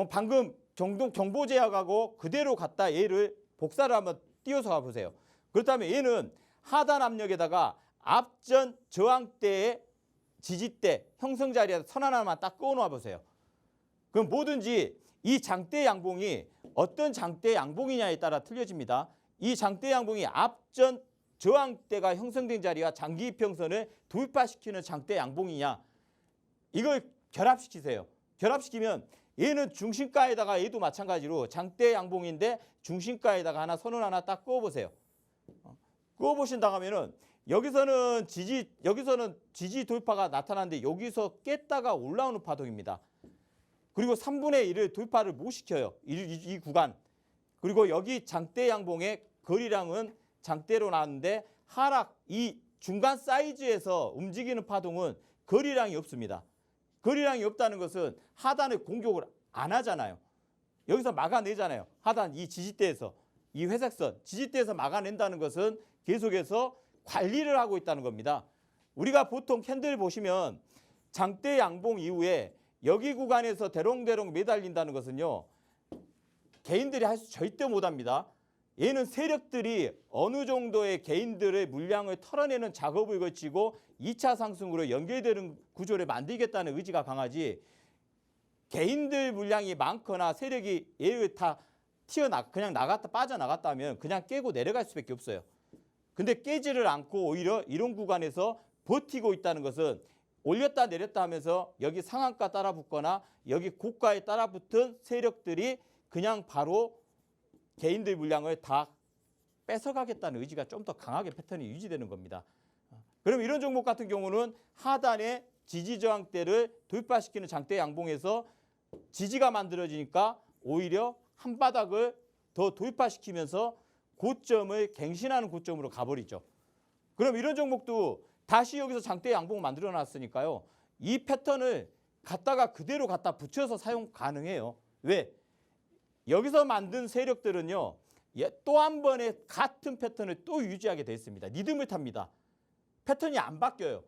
방금 경보제약하고 그대로 갖다 얘를 복사를 한번 띄워서 가보세요. 그렇다면 얘는 하단 압력에다가 앞전 저항대의 지지대 형성 자리에서 선 하나만 딱 그어놓아 보세요. 그럼 뭐든지 이 장대 양봉이 어떤 장대 양봉이냐에 따라 틀려집니다. 이 장대 양봉이 앞전 저항대가 형성된 자리와 장기 이평선을 돌파시키는 장대 양봉이냐, 이걸 결합시키세요. 결합시키면 얘는 중심가에다가 얘도 마찬가지로 장대 양봉인데 중심가에다가 선을 하나 딱 그어보세요. 그어보신다 하면은 여기서는 지지 돌파가 나타나는데 여기서 깼다가 올라오는 파동입니다. 그리고 3분의 1을 돌파를 못 시켜요. 이 구간. 그리고 여기 장대 양봉의 거리량은 장대로 나왔는데 하락, 이 중간 사이즈에서 움직이는 파동은 거리량이 없습니다. 거리량이 없다는 것은 하단을 공격을 안 하잖아요. 여기서 막아내잖아요. 하단 이 지지대에서, 이 회색선 지지대에서 막아낸다는 것은 계속해서 관리를 하고 있다는 겁니다. 우리가 보통 캔들 보시면 장대 양봉 이후에 여기 구간에서 대롱대롱 매달린다는 것은요, 개인들이 할 수 절대 못합니다. 얘는 세력들이 어느 정도의 개인들의 물량을 털어내는 작업을 거치고 2차 상승으로 연결되는 구조를 만들겠다는 의지가 강하지, 개인들 물량이 많거나 세력이 얘를 다 그냥 빠져나갔다 하면 그냥 깨고 내려갈 수밖에 없어요. 근데 깨지를 않고 오히려 이런 구간에서 버티고 있다는 것은 올렸다 내렸다 하면서 여기 상한가 따라 붙거나 여기 고가에 따라 붙은 세력들이 그냥 바로 개인들 물량을 다 뺏어가겠다는 의지가 좀 더 강하게 패턴이 유지되는 겁니다. 그럼 이런 종목 같은 경우는 하단의 지지 저항대를 돌파시키는 장대 양봉에서 지지가 만들어지니까 오히려 한 바닥을 더 돌파시키면서 고점을 갱신하는 고점으로 가버리죠. 그럼 이런 종목도 다시 여기서 장대 양봉 만들어 놨으니까요, 이 패턴을 그대로 갖다 붙여서 사용 가능해요. 왜? 여기서 만든 세력들은요, 또 한 번의 같은 패턴을 또 유지하게 돼 있습니다. 리듬을 탑니다. 패턴이 안 바뀌어요.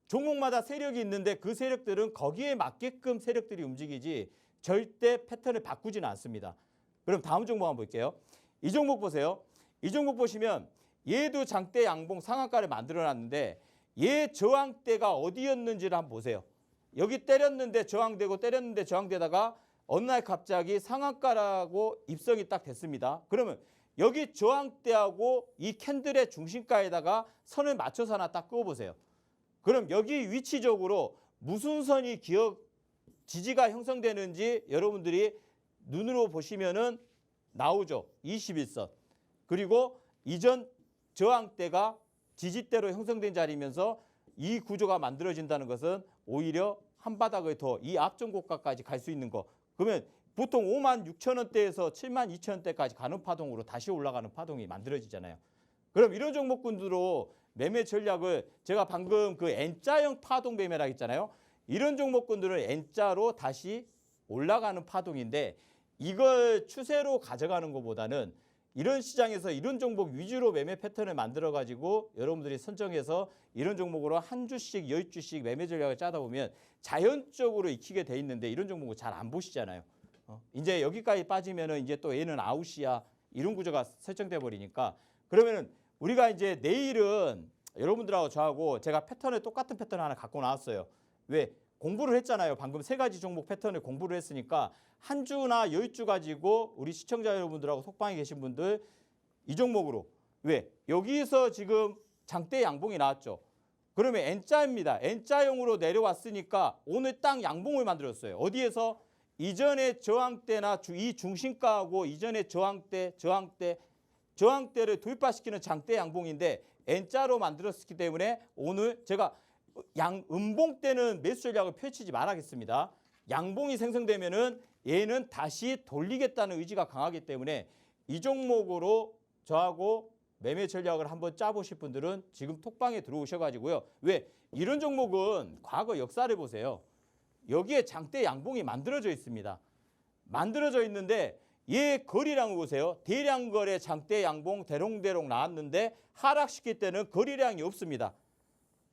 종목마다 세력이 있는데 그 세력들은 거기에 맞게끔 세력들이 움직이지 절대 패턴을 바꾸지는 않습니다. 그럼 다음 종목 한번 볼게요. 이 종목 보세요. 이 종목 보시면 얘도 장대 양봉 상한가를 만들어 놨는데 얘 저항대가 어디였는지를 한번 보세요. 여기 때렸는데 저항되고 때렸는데 저항되다가 어느 날 갑자기 상한가라고 입성이 딱 됐습니다. 그러면 여기 저항대하고 이 캔들의 중심가에다가 선을 맞춰서 하나 딱 그어보세요. 그럼 여기 위치적으로 무슨 선이 지지가 형성되는지 여러분들이 눈으로 보시면은 나오죠. 21선. 그리고 이전 저항대가 지지대로 형성된 자리면서 이 구조가 만들어진다는 것은 오히려 한 바닥을 더 이 앞전 고가까지 갈 수 있는 거. 그러면 보통 56,000원대에서 72,000원대까지 가는 파동으로 다시 올라가는 파동이 만들어지잖아요. 그럼 이런 종목군으로 매매 전략을 제가 방금 그 N자형 파동 매매라고 했잖아요. 이런 종목군들은 N자로 다시 올라가는 파동인데 이걸 추세로 가져가는 것보다는 이런 시장에서 이런 종목 위주로 매매 패턴을 만들어 가지고 여러분들이 선정해서 이런 종목으로 한 주씩 10주씩 매매 전략을 짜다 보면 자연적으로 익히게 돼 있는데 이런 종목을 잘 안 보시잖아요. 이제 여기까지 빠지면은 이제 또 얘는 아웃이야, 이런 구조가 설정돼 버리니까, 그러면은 우리가 이제 내일은 여러분들하고 저하고 제가 똑같은 패턴 하나 갖고 나왔어요. 왜? 공부를 했잖아요. 방금 3가지 종목 패턴을 공부를 했으니까 한 주나 10주 가지고 우리 시청자 여러분들하고 속방에 계신 분들 이 종목으로, 왜? 여기서 지금 장대 양봉이 나왔죠. 그러면 N자입니다. N자형으로 내려왔으니까 오늘 딱 양봉을 만들었어요. 어디에서? 이전의 저항대나 이 중심가하고 이전의 저항대를 돌파시키는 장대 양봉인데 N자로 만들었기 때문에 오늘 제가 음봉 때는 매수 전략을 펼치지 말아야겠습니다. 양봉이 생성되면은 얘는 다시 돌리겠다는 의지가 강하기 때문에 이 종목으로 저하고 매매 전략을 한번 짜보실 분들은 지금 톡방에 들어오셔가지고요. 왜? 이런 종목은 과거 역사를 보세요. 여기에 장대 양봉이 만들어져 있습니다. 만들어져 있는데 얘 거래량을 보세요. 대량 거래 장대 양봉 대롱대롱 나왔는데 하락시킬 때는 거래량이 없습니다.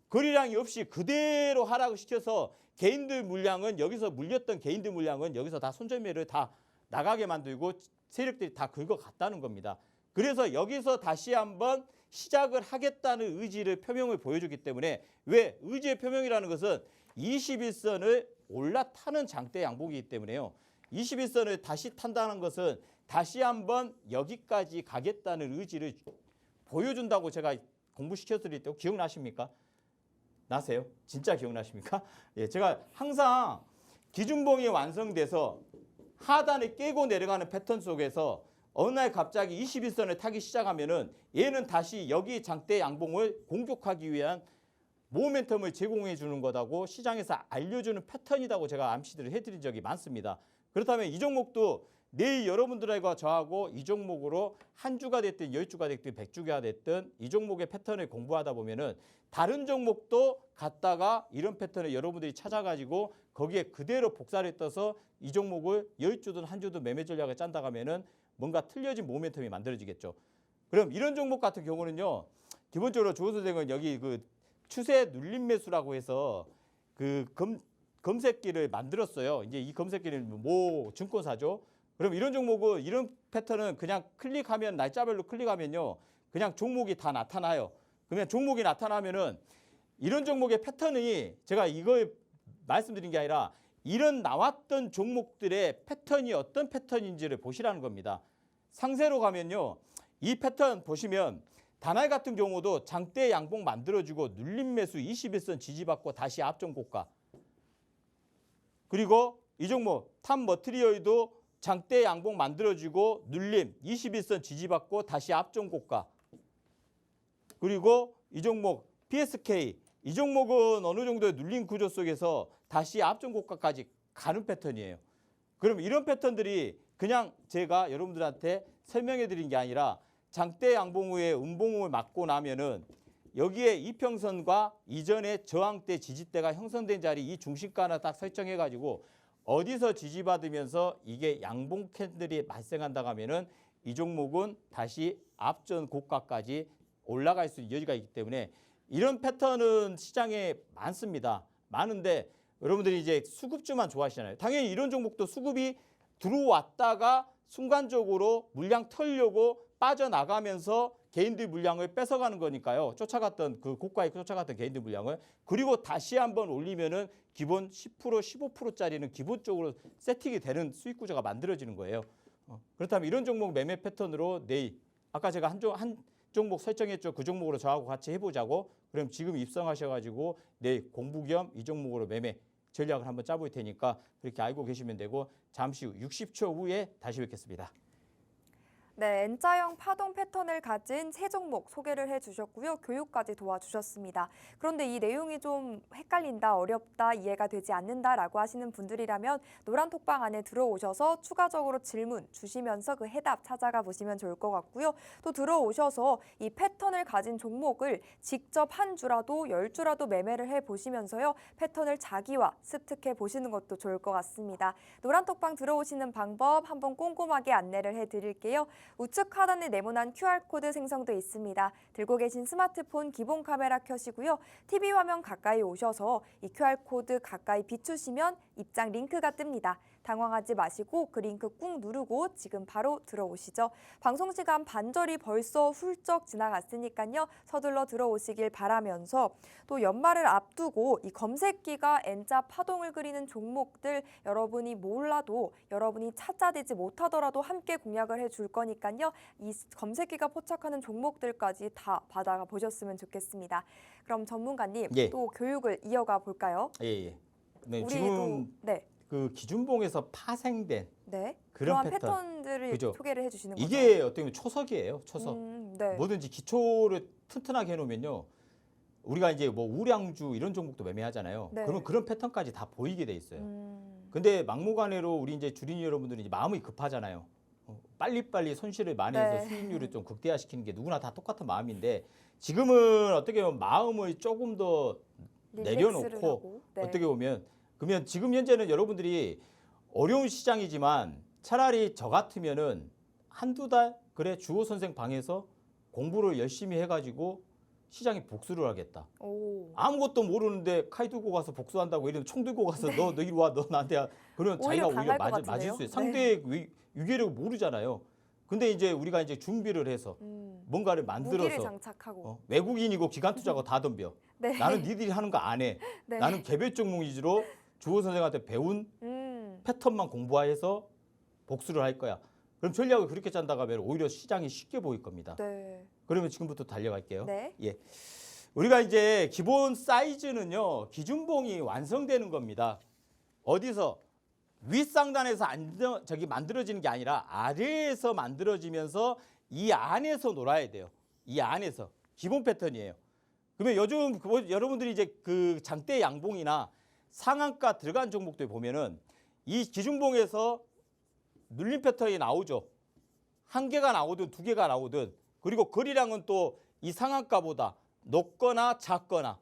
거래량이 없이 그대로 하락을 시켜서 개인들 물량은 여기서 물렸던 개인들 물량은 여기서 다 손절매를 다 나가게 만들고 세력들이 다 긁어갔다는 겁니다. 그래서 여기서 다시 한번 시작을 하겠다는 의지를 표명을 보여주기 때문에 왜? 의지의 표명이라는 것은 21선을 올라타는 장대 양봉이기 때문에요. 21선을 다시 탄다는 것은 다시 한번 여기까지 가겠다는 의지를 보여준다고 제가 공부시켜드릴 때 기억나십니까? 나세요? 진짜 기억나십니까? 예, 제가 항상 기준봉이 완성돼서 하단에 깨고 내려가는 패턴 속에서 어느 날 갑자기 21선을 타기 시작하면은 얘는 다시 여기 장대 양봉을 공격하기 위한 모멘텀을 제공해 주는 거다고 시장에서 알려주는 패턴이라고 제가 암시들을 해드린 적이 많습니다. 그렇다면 이 종목도 내일 여러분들과 저하고 이 종목으로 한 주가 됐든 10주가 됐든 100주가 됐든 이 종목의 패턴을 공부하다 보면은 다른 종목도 갔다가 이런 패턴을 여러분들이 찾아가지고 거기에 그대로 복사를 떠서 이 종목을 10주든 한 주든 매매 전략을 짠다 하면은 뭔가 틀려진 모멘텀이 만들어지겠죠. 그럼 이런 종목 같은 경우는요. 기본적으로 조 선생은 여기 그 추세 눌림 매수라고 해서 그 검색기를 만들었어요. 이제 이 검색기는 모 증권사죠. 그럼 이런 종목은 이런 패턴은 그냥 클릭하면 날짜별로 클릭하면요. 그냥 종목이 다 나타나요. 그러면 종목이 나타나면은 이런 종목의 패턴이 제가 이걸 말씀드린 게 아니라 이런 나왔던 종목들의 패턴이 어떤 패턴인지를 보시라는 겁니다. 상세로 가면요. 이 패턴 보시면 다날 같은 경우도 장대 양봉 만들어주고 눌림 매수 21선 지지받고 다시 앞전 고가. 그리고 이 종목 탑 머티리얼도 장대 양봉 만들어주고 눌림 21선 지지받고 다시 앞전 고가. 그리고 이 종목 PSK 이 종목은 어느 정도의 눌림 구조 속에서 다시 앞전 고가까지 가는 패턴이에요. 그럼 이런 패턴들이 그냥 제가 여러분들한테 설명해 드린 게 아니라 장대 양봉 후에 음봉을 맞고 나면은 여기에 이평선과 이전에 저항대 지지대가 형성된 자리 이 중심가를 딱 설정해 가지고 어디서 지지받으면서 이게 양봉 캔들이 발생한다 하면은 이 종목은 다시 앞전 고가까지 올라갈 수 있는 여지가 있기 때문에 이런 패턴은 시장에 많습니다. 많은데 여러분들이 이제 수급주만 좋아하시잖아요. 당연히 이런 종목도 수급이 들어왔다가 순간적으로 물량 털려고 빠져나가면서 개인들 물량을 뺏어가는 거니까요. 쫓아갔던 그 고가에 쫓아갔던 개인들 물량을 그리고 다시 한번 올리면은 기본 10% 15%짜리는 기본적으로 세팅이 되는 수익 구조가 만들어지는 거예요. 그렇다면 이런 종목 매매 패턴으로 내일 아까 제가 한 종목 설정했죠. 그 종목으로 저하고 같이 해보자고. 그럼 지금 입성하셔가지고 내일 공부 겸 이 종목으로 매매 전략을 한번 짜볼 테니까 그렇게 알고 계시면 되고 잠시 후 60초 후에 다시 뵙겠습니다. 네, N자형 파동 패턴을 가진 세 종목 소개를 해주셨고요. 교육까지 도와주셨습니다. 그런데 이 내용이 좀 헷갈린다, 어렵다, 이해가 되지 않는다라고 하시는 분들이라면 노란 톡방 안에 들어오셔서 추가적으로 질문 주시면서 그 해답 찾아가 보시면 좋을 것 같고요. 또 들어오셔서 이 패턴을 가진 종목을 직접 한 주라도 10주라도 매매를 해보시면서요. 패턴을 자기와 습득해 보시는 것도 좋을 것 같습니다. 노란 톡방 들어오시는 방법 한번 꼼꼼하게 안내를 해드릴게요. 우측 하단에 네모난 QR코드 생성돼 있습니다. 들고 계신 스마트폰 기본 카메라 켜시고요. TV 화면 가까이 오셔서 이 QR코드 가까이 비추시면 입장 링크가 뜹니다. 당황하지 마시고 그 링크 꾹 누르고 지금 바로 들어오시죠. 방송 시간 반절이 벌써 훌쩍 지나갔으니까요. 서둘러 들어오시길 바라면서 또 연말을 앞두고 이 검색기가 N자 파동을 그리는 종목들 여러분이 몰라도 여러분이 찾아내지 못하더라도 함께 공략을 해줄 거니까요. 이 검색기가 포착하는 종목들까지 다 받아가 보셨으면 좋겠습니다. 그럼 전문가님 예. 또 교육을 이어가 볼까요? 예. 네, 우리도 지금 네. 그 기준봉에서 파생된 네. 그런 그러한 패턴들을 그죠? 소개를 해주시는 거죠. 이게 어떻게 보면 초석이에요. 초석. 네. 뭐든지 기초를 튼튼하게 해놓으면요. 우리가 이제 뭐 우량주 이런 종목도 매매하잖아요. 네. 그러면 그런 패턴까지 다 보이게 돼 있어요. 근데 막무가내로 우리 이제 주린이 여러분들이 이제 마음이 급하잖아요. 빨리빨리 손실을 많이 해서 네. 수익률을 좀 극대화시키는 게 누구나 다 똑같은 마음인데 지금은 어떻게 보면 마음을 조금 더 릴렉스를 내려놓고 하고. 네. 어떻게 보면 그러면 지금 현재는 여러분들이 어려운 시장이지만 차라리 저 같으면은 한두 달 그래 주호 선생 방에서 공부를 열심히 해가지고 시장에 복수를 하겠다. 오. 아무것도 모르는데 칼 들고 가서 복수한다고 이러면 총 들고 가서 너 이리 와, 너 나한테 와. 그러면 자기가 오히려 오히려 당할 것 맞을 같은데요? 수 있어요. 상대의 위계력을 모르잖아요. 근데 이제 우리가 이제 준비를 해서 뭔가를 무기를 만들어서 장착하고. 외국인이고 기관 투자고 다 덤벼. 네. 나는 니들이 하는 거 안 해. 네. 나는 개별 종목 위주로 주호 선생한테 배운 패턴만 공부해서 복수를 할 거야. 그럼 전략을 그렇게 짠다고 하면 오히려 시장이 쉽게 보일 겁니다. 네. 그러면 지금부터 달려갈게요. 네. 예. 우리가 이제 기본 사이즈는요, 기준봉이 완성되는 겁니다. 어디서? 윗상단에서 만들어지는 게 아니라 아래에서 만들어지면서 이 안에서 놀아야 돼요. 이 안에서. 기본 패턴이에요. 그러면 요즘 여러분들이 이제 그 장대 양봉이나 상한가 들어간 종목들 보면은 이 기준봉에서 눌림 패턴이 나오죠. 한 개가 나오든 두 개가 나오든 그리고 거래량은 또 이 상한가보다 높거나 작거나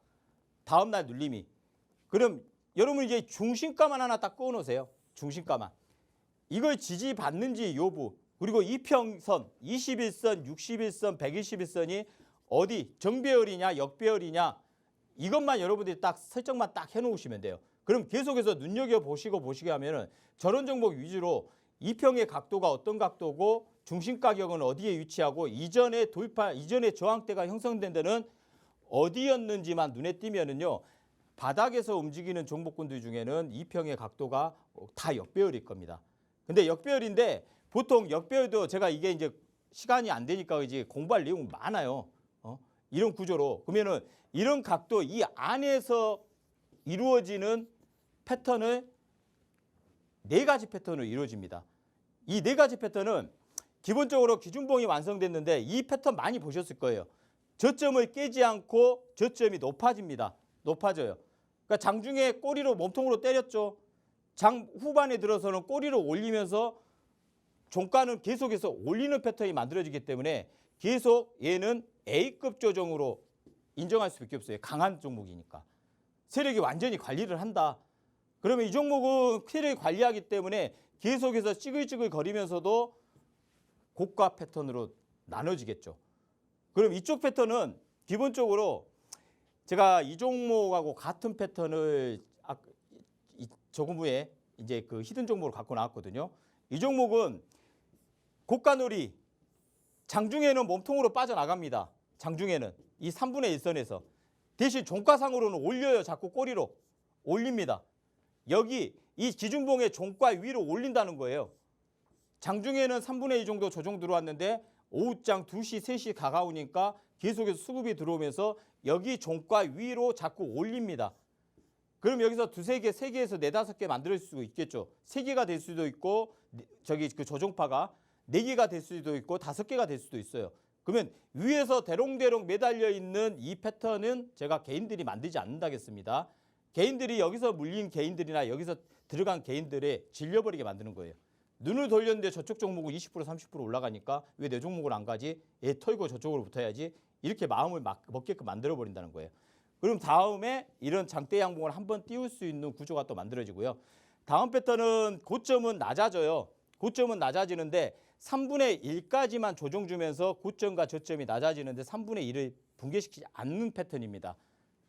다음날 눌림이. 그럼 여러분 이제 중심가만 하나 딱 꺼놓으세요. 중심가만. 이걸 지지받는지 여부 그리고 이평선 21선, 61선, 121선이 어디 정배열이냐 역배열이냐 이것만 여러분들이 딱 설정만 딱 해놓으시면 돼요. 그럼 계속해서 눈여겨보시고 하면은 저런 종목 위주로 이평의 각도가 어떤 각도고 중심 가격은 어디에 위치하고 이전에 저항대가 형성된 데는 어디였는지만 눈에 띄면은요. 바닥에서 움직이는 종목군들 중에는 이평의 각도가 다 역배열일 겁니다. 근데 역배열인데 보통 역배열도 제가 이게 이제 시간이 안 되니까 이제 공부할 내용이 많아요. 이런 구조로. 그러면은 이런 각도 이 안에서 이루어지는 패턴을 네 가지 패턴으로 이루어집니다. 이 네 가지 패턴은 기본적으로 기준봉이 완성됐는데 이 패턴 많이 보셨을 거예요. 저점을 깨지 않고 저점이 높아집니다. 높아져요. 그러니까 장중에 꼬리로 몸통으로 때렸죠. 장 후반에 들어서는 꼬리로 올리면서 종가는 계속해서 올리는 패턴이 만들어지기 때문에 계속 얘는 A급 조정으로 인정할 수밖에 없어요. 강한 종목이니까. 세력이 완전히 관리를 한다. 그러면 이 종목은 세력이 관리하기 때문에 계속해서 찌글찌글 거리면서도 고가 패턴으로 나눠지겠죠. 그럼 이쪽 패턴은 기본적으로 제가 이 종목하고 같은 패턴을 조금 후에 이제 그 히든 종목으로 갖고 나왔거든요. 이 종목은 고가놀이 장중에는 몸통으로 빠져나갑니다. 장중에는 이 3분의 1선에서 대신 종가상으로는 올려요. 자꾸 꼬리로 올립니다. 여기 이 기준봉의 종가 위로 올린다는 거예요. 장중에는 3분의 2 정도 조정 들어왔는데 오후장 2시, 3시 가까우니까 계속해서 수급이 들어오면서 여기 종가 위로 자꾸 올립니다. 그럼 여기서 두세 개, 세 개에서 네다섯 개 만들 수 있겠죠. 세 개가 될 수도 있고 저기 그 조정파가 네 개가 될 수도 있고 다섯 개가 될 수도 있어요. 그러면 위에서 대롱대롱 매달려 있는 이 패턴은 제가 개인들이 만들지 않는다겠습니다. 개인들이 여기서 물린 개인들이나 여기서 들어간 개인들에 질려버리게 만드는 거예요. 눈을 돌렸는데 저쪽 종목은 20% 30% 올라가니까 왜 내 종목을 안 가지? 얘 털고 저쪽으로 붙어야지. 이렇게 마음을 먹게끔 만들어버린다는 거예요. 그럼 다음에 이런 장대 양봉을 한번 띄울 수 있는 구조가 또 만들어지고요. 다음 패턴은 고점은 낮아져요. 고점은 낮아지는데 3분의 1까지만 조정 주면서 고점과 저점이 낮아지는데 3분의 1을 붕괴시키지 않는 패턴입니다.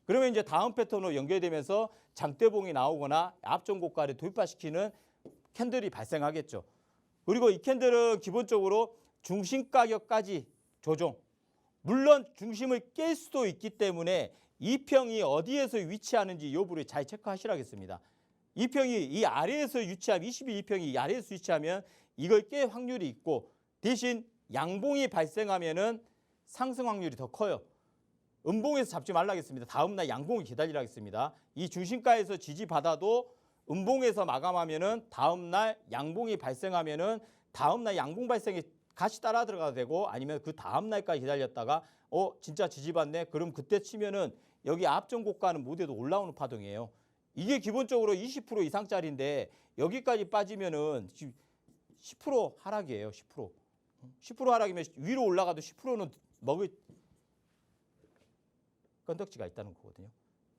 그러면 이제 다음 패턴으로 연결되면서 장대봉이 나오거나 앞전 고가를 돌파시키는 캔들이 발생하겠죠. 그리고 이 캔들은 기본적으로 중심 가격까지 조정. 물론 중심을 깰 수도 있기 때문에 이평이 어디에서 위치하는지 여부를 잘 체크하시라겠습니다. 이평이 이 아래에서 위치하면 22평이 이 아래에서 위치하면 이걸 깰 확률이 있고 대신 양봉이 발생하면은 상승 확률이 더 커요. 음봉에서 잡지 말라겠습니다. 다음날 양봉을 기다리라겠습니다. 이 중심가에서 지지받아도 음봉에서 마감하면은 다음날 양봉이 발생하면은 다음날 양봉 발생이 같이 따라 들어가도 되고 아니면 그 다음날까지 기다렸다가 진짜 지지받네. 그럼 그때 치면은 여기 앞전 고가는 못해도 올라오는 파동이에요. 이게 기본적으로 20% 이상짜리인데 여기까지 빠지면은 지금 10% 하락이에요. 10%. 10% 하락이면 위로 올라가도 10%는 먹을 건덕지가 있다는 거거든요.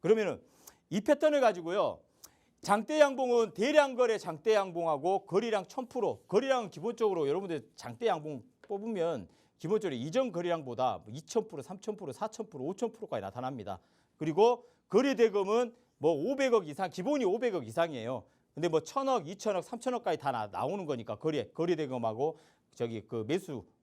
그러면은 이 패턴을 가지고요. 장대 양봉은 대량 거래 장대 양봉하고 거리량 1000%. 거리량은 기본적으로 여러분들 장대 양봉 뽑으면 기본적으로 이전 거리량보다 2000%, 3000%, 4000%, 5000%까지 나타납니다. 그리고 거래 대금은 뭐 500억 이상, 기본이 500억 이상이에요. 근데 뭐 1000억, 2000억, 3000억까지 다 나오는 거니까 거래 대금하고 저기 그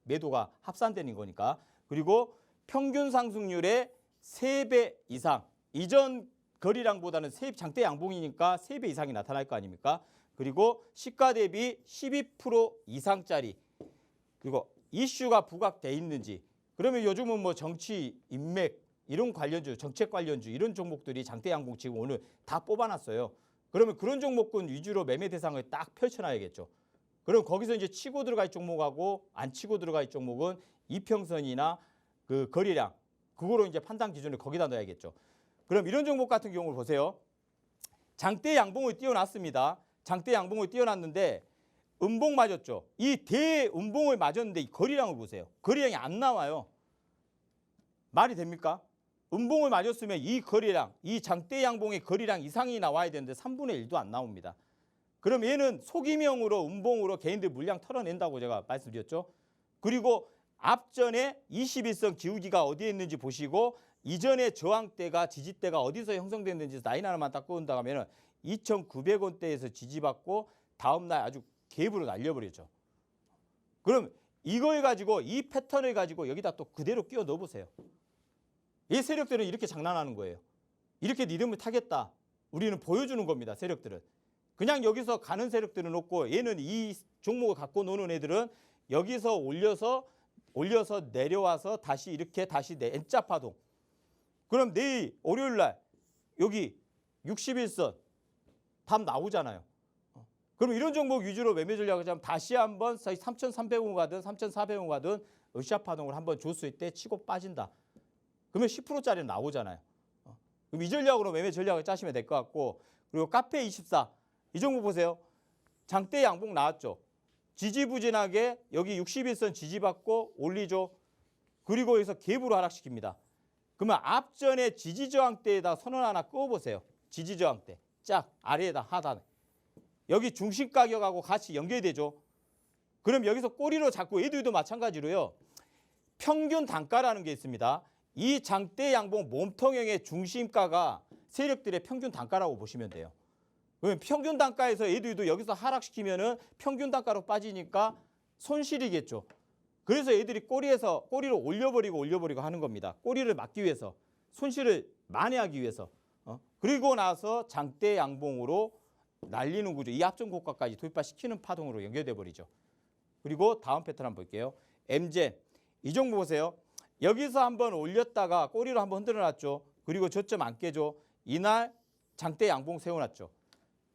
매도가 합산되는 거니까. 그리고 평균 상승률의 3배 이상. 이전 거리량보다는 장대 양봉이니까 3배 이상이 나타날 거 아닙니까? 그리고 시가 대비 12% 이상짜리. 그리고 이슈가 부각돼 있는지. 그러면 요즘은 뭐 정치, 인맥 이런 관련주, 정책 관련주 이런 종목들이 장대 양봉 지금 오늘 다 뽑아놨어요. 그러면 그런 종목군 위주로 매매 대상을 딱 펼쳐놔야겠죠. 그럼 거기서 이제 치고 들어갈 종목하고 안 치고 들어갈 종목은 이평선이나 그 거리량 그거로 이제 판단 기준을 거기다 넣어야겠죠. 그럼 이런 종목 같은 경우를 보세요. 장대 양봉을 띄워놨습니다. 장대 양봉을 띄워놨는데 음봉 맞았죠. 이 대음봉을 맞았는데 이 거리량을 보세요. 거리량이 안 나와요. 말이 됩니까? 음봉을 맞았으면 이 거리량, 이 장대 양봉의 거리량 이상이 나와야 되는데 3분의 1도 안 나옵니다. 그럼 얘는 속임형으로 음봉으로 개인들 물량 털어낸다고 제가 말씀드렸죠. 그리고 앞전에 21선 기울기가 어디에 있는지 보시고 이전에 저항대가 지지대가 어디서 형성됐는지 라인 하나만 딱 끄은다 하면 2,900원대에서 지지받고 다음날 아주 갭으로 날려버리죠. 그럼 이걸 가지고 이 패턴을 가지고 여기다 또 그대로 끼워 넣어보세요. 이 세력들은 이렇게 장난하는 거예요. 이렇게 니들을 타겠다. 우리는 보여주는 겁니다. 세력들은. 그냥 여기서 가는 세력들은 없고 얘는 이 종목을 갖고 노는 애들은 여기서 올려서 내려와서 다시 이렇게 다시 N자 파동. 그럼 내일 월요일 날 여기 61선 답 나오잖아요. 그럼 이런 종목 위주로 매매 전략을 하면 다시 한번 3,300원 가든 3,400원 가든 으쌰 파동을 한번 줬을 때 치고 빠진다. 그러면 10%짜리 나오잖아요. 그럼 이 전략으로 매매 전략을 짜시면 될 것 같고 그리고 카페24 이 종목 보세요. 장대 양봉 나왔죠. 지지부진하게 여기 61선 지지받고 올리죠. 그리고 여기서 갭으로 하락시킵니다. 그러면 앞전에 지지저항대에다 선언 하나 끄어보세요. 지지저항대 쫙 아래에다 하단에. 여기 중심 가격하고 같이 연결되죠. 그럼 여기서 꼬리로 잡고 얘들도 마찬가지로요. 평균 단가라는 게 있습니다. 이 장대 양봉 몸통형의 중심가가 세력들의 평균 단가라고 보시면 돼요. 그러면 평균 단가에서 얘들도 여기서 하락시키면은 평균 단가로 빠지니까 손실이겠죠. 그래서 얘들이 꼬리로 올려버리고 하는 겁니다. 꼬리를 막기 위해서, 손실을 만회하기 위해서. 그리고 나서 장대 양봉으로 날리는 구조, 이 앞전 고가까지 돌파시키는 파동으로 연결돼 버리죠. 그리고 다음 패턴 한번 볼게요. MGen 이 종목 보세요. 여기서 한번 올렸다가 꼬리로 한번 흔들어 놨죠. 그리고 저점 안 깨죠. 이날 장대 양봉 세워놨죠.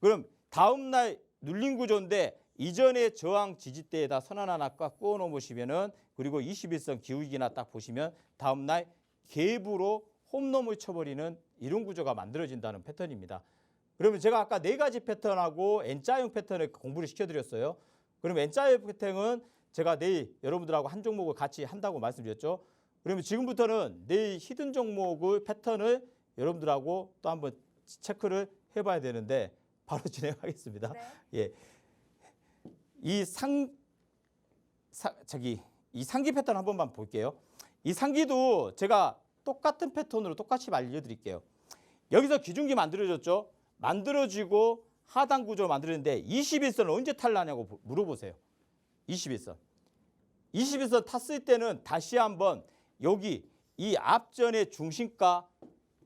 그럼 다음 날 눌린 구조인데 이전에 저항 지지대에다 선언 하나 꽉 끄어 놓으시면은 그리고 21선 기울기나 딱 보시면 다음 날 갭으로 홈런을 쳐버리는 이런 구조가 만들어진다는 패턴입니다. 그러면 제가 아까 4가지 패턴하고 N자형 패턴을 공부를 시켜드렸어요. 그럼 N자형 패턴은 제가 내일 여러분들하고 한 종목을 같이 한다고 말씀드렸죠. 그러면 지금부터는 내일 히든 종목을 패턴을 여러분들하고 또 한번 체크를 해봐야 되는데 바로 진행하겠습니다. 네. 예, 이 상기 패턴 한 번만 볼게요. 이 상기도 제가 똑같은 패턴으로 똑같이 알려드릴게요. 여기서 기준기 만들어졌죠. 만들어지고 하단 구조 만들었는데 21선 언제 탈라냐고 물어보세요. 21선. 21선 탔을 때는 다시 한번 여기 이 앞전의 중심가,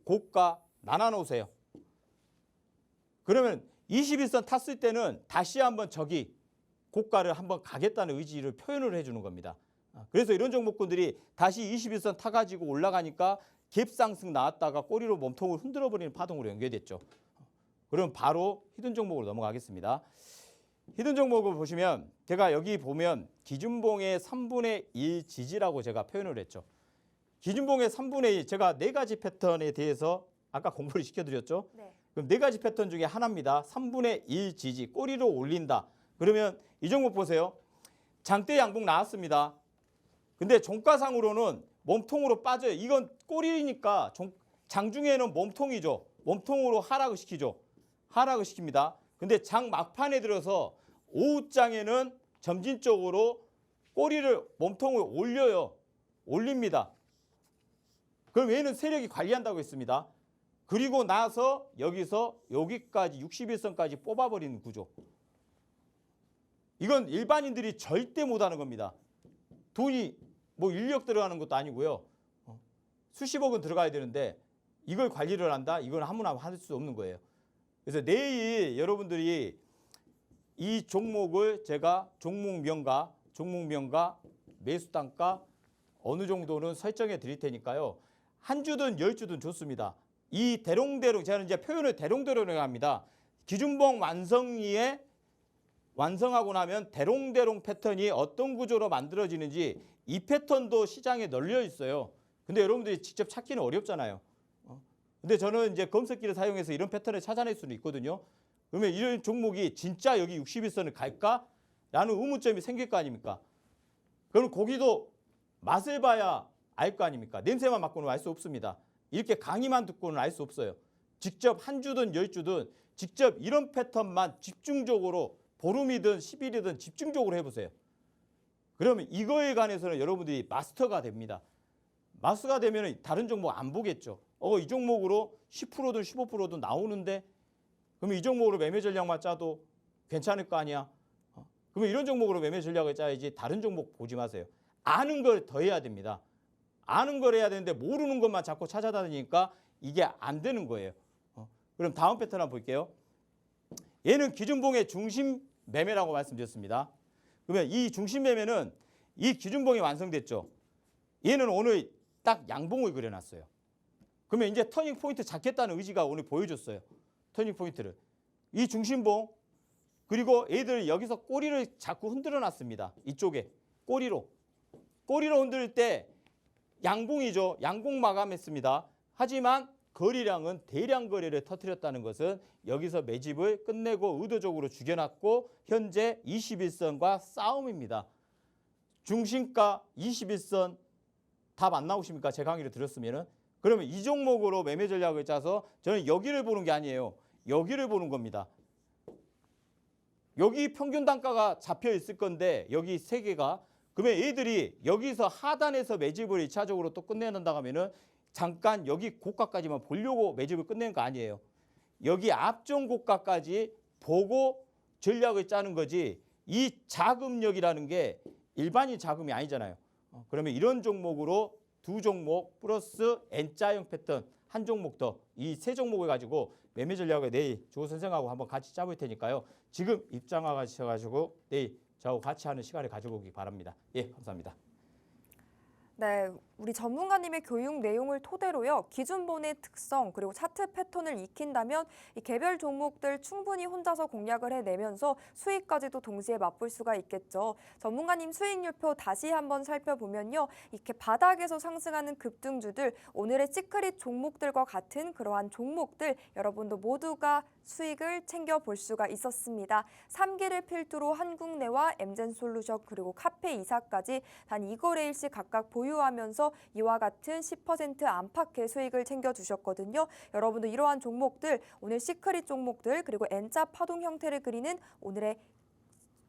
고가 나눠 놓으세요. 그러면 21선 탔을 때는 다시 한번 저기 고가를 한번 가겠다는 의지를 표현을 해주는 겁니다. 그래서 이런 종목군들이 다시 21선 타가지고 올라가니까 갭 상승 나왔다가 꼬리로 몸통을 흔들어버리는 파동으로 연결됐죠. 그럼 바로 히든 종목으로 넘어가겠습니다. 히든 종목을 보시면 제가 여기 보면 기준봉의 3분의 1 지지라고 제가 표현을 했죠. 기준봉의 3분의 1 제가 4가지 패턴에 대해서 아까 공부를 시켜드렸죠. 네. 그럼 네 가지 패턴 중에 하나입니다. 3분의 1 지지, 꼬리로 올린다. 그러면 이 종목 보세요. 장대 양봉 나왔습니다. 근데 종가상으로는 몸통으로 빠져요. 이건 꼬리니까 장중에는 몸통이죠. 몸통으로 하락을 시키죠. 하락을 시킵니다. 근데 장 막판에 들어서 오후장에는 점진적으로 꼬리를 몸통을 올려요. 올립니다. 그럼 얘는 세력이 관리한다고 했습니다. 그리고 나서 여기서 여기까지 61선까지 뽑아버리는 구조. 이건 일반인들이 절대 못하는 겁니다. 돈이 뭐 인력 들어가는 것도 아니고요. 수십억은 들어가야 되는데 이걸 관리를 한다? 이건 아무나 할 수 없는 거예요. 그래서 내일 여러분들이 이 종목을 제가 종목명과 매수 단가 어느 정도는 설정해 드릴 테니까요. 한 주든 10주든 좋습니다. 이 대롱대롱, 제가 이제 표현을 대롱대롱 합니다. 기준봉 완성하고 나면 대롱대롱 패턴이 어떤 구조로 만들어지는지 이 패턴도 시장에 널려 있어요. 근데 여러분들이 직접 찾기는 어렵잖아요. 근데 저는 이제 검색기를 사용해서 이런 패턴을 찾아낼 수는 있거든요. 그러면 이런 종목이 진짜 여기 61선을 갈까? 라는 의문점이 생길 거 아닙니까? 그럼 거기도 맛을 봐야 알 거 아닙니까? 냄새만 맡고는 알 수 없습니다. 이렇게 강의만 듣고는 알 수 없어요. 직접 한 주든 10주든 직접 이런 패턴만 집중적으로 보름이든 10일이든 집중적으로 해보세요. 그러면 이거에 관해서는 여러분들이 마스터가 됩니다. 마스터가 되면 다른 종목 안 보겠죠. 이 종목으로 10%든 15%든 나오는데 그러면 이 종목으로 매매 전략만 짜도 괜찮을 거 아니야. 그러면 이런 종목으로 매매 전략을 짜야지 다른 종목 보지 마세요. 아는 걸 더 해야 됩니다. 아는 걸 해야 되는데 모르는 것만 자꾸 찾아다니니까 이게 안 되는 거예요. 그럼 다음 패턴 한번 볼게요. 얘는 기준봉의 중심 매매라고 말씀드렸습니다. 그러면 이 중심 매매는 이 기준봉이 완성됐죠. 얘는 오늘 딱 양봉을 그려놨어요. 그러면 이제 터닝 포인트 잡겠다는 의지가 오늘 보여줬어요. 터닝 포인트를. 이 중심봉 그리고 애들 여기서 꼬리를 자꾸 흔들어 놨습니다. 이쪽에 꼬리로 흔들 때 양봉이죠. 양봉 마감했습니다. 하지만 거래량은 대량 거래를 터뜨렸다는 것은 여기서 매집을 끝내고 의도적으로 죽여놨고 현재 21선과 싸움입니다. 중심가 21선 답 안 나오십니까? 제 강의를 들었으면은. 그러면 이 종목으로 매매 전략을 짜서 저는 여기를 보는 게 아니에요. 여기를 보는 겁니다. 여기 평균 단가가 잡혀 있을 건데 여기 세 개가 그러면 얘들이 여기서 하단에서 매집을 2차적으로 또 끝내는다 하면은 잠깐 여기 고가까지만 보려고 매집을 끝낸 거 아니에요. 여기 앞전 고가까지 보고 전략을 짜는 거지 이 자금력이라는 게 일반인 자금이 아니잖아요. 그러면 이런 종목으로 두 종목 플러스 N자형 패턴 한 종목 더 이 세 종목을 가지고 매매 전략을 내일 조 선생하고 한번 같이 짜볼 테니까요. 지금 입장하셔가지고 내일 저하고 같이 하는 시간을 가져보기 바랍니다. 예, 감사합니다. 네, 우리 전문가님의 교육 내용을 토대로요. 기준본의 특성 그리고 차트 패턴을 익힌다면 이 개별 종목들 충분히 혼자서 공략을 해내면서 수익까지도 동시에 맛볼 수가 있겠죠. 전문가님 수익률표 다시 한번 살펴보면요. 이렇게 바닥에서 상승하는 급등주들, 오늘의 시크릿 종목들과 같은 그러한 종목들 여러분도 모두가 수익을 챙겨볼 수가 있었습니다. 3기를 필두로 한국내와 엠젠솔루션 그리고 카페이사까지 단 2거래일씩 각각 보유하면서 이와 같은 10% 안팎의 수익을 챙겨주셨거든요. 여러분도 이러한 종목들, 오늘 시크릿 종목들 그리고 N자 파동 형태를 그리는 오늘의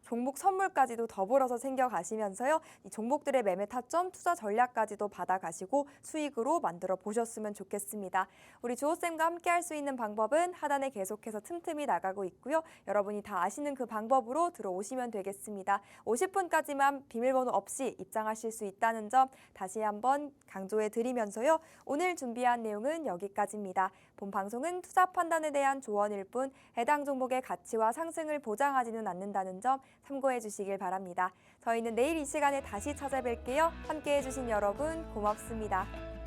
종목 선물까지도 더불어서 챙겨가시면서요. 이 종목들의 매매 타점, 투자 전략까지도 받아가시고 수익으로 만들어 보셨으면 좋겠습니다. 우리 주호쌤과 함께 할 수 있는 방법은 하단에 계속해서 틈틈이 나가고 있고요. 여러분이 다 아시는 그 방법으로 들어오시면 되겠습니다. 50분까지만 비밀번호 없이 입장하실 수 있다는 점 다시 한번 강조해 드리면서요. 오늘 준비한 내용은 여기까지입니다. 본 방송은 투자 판단에 대한 조언일 뿐 해당 종목의 가치와 상승을 보장하지는 않는다는 점 참고해 주시길 바랍니다. 저희는 내일 이 시간에 다시 찾아뵐게요. 함께해 주신 여러분 고맙습니다.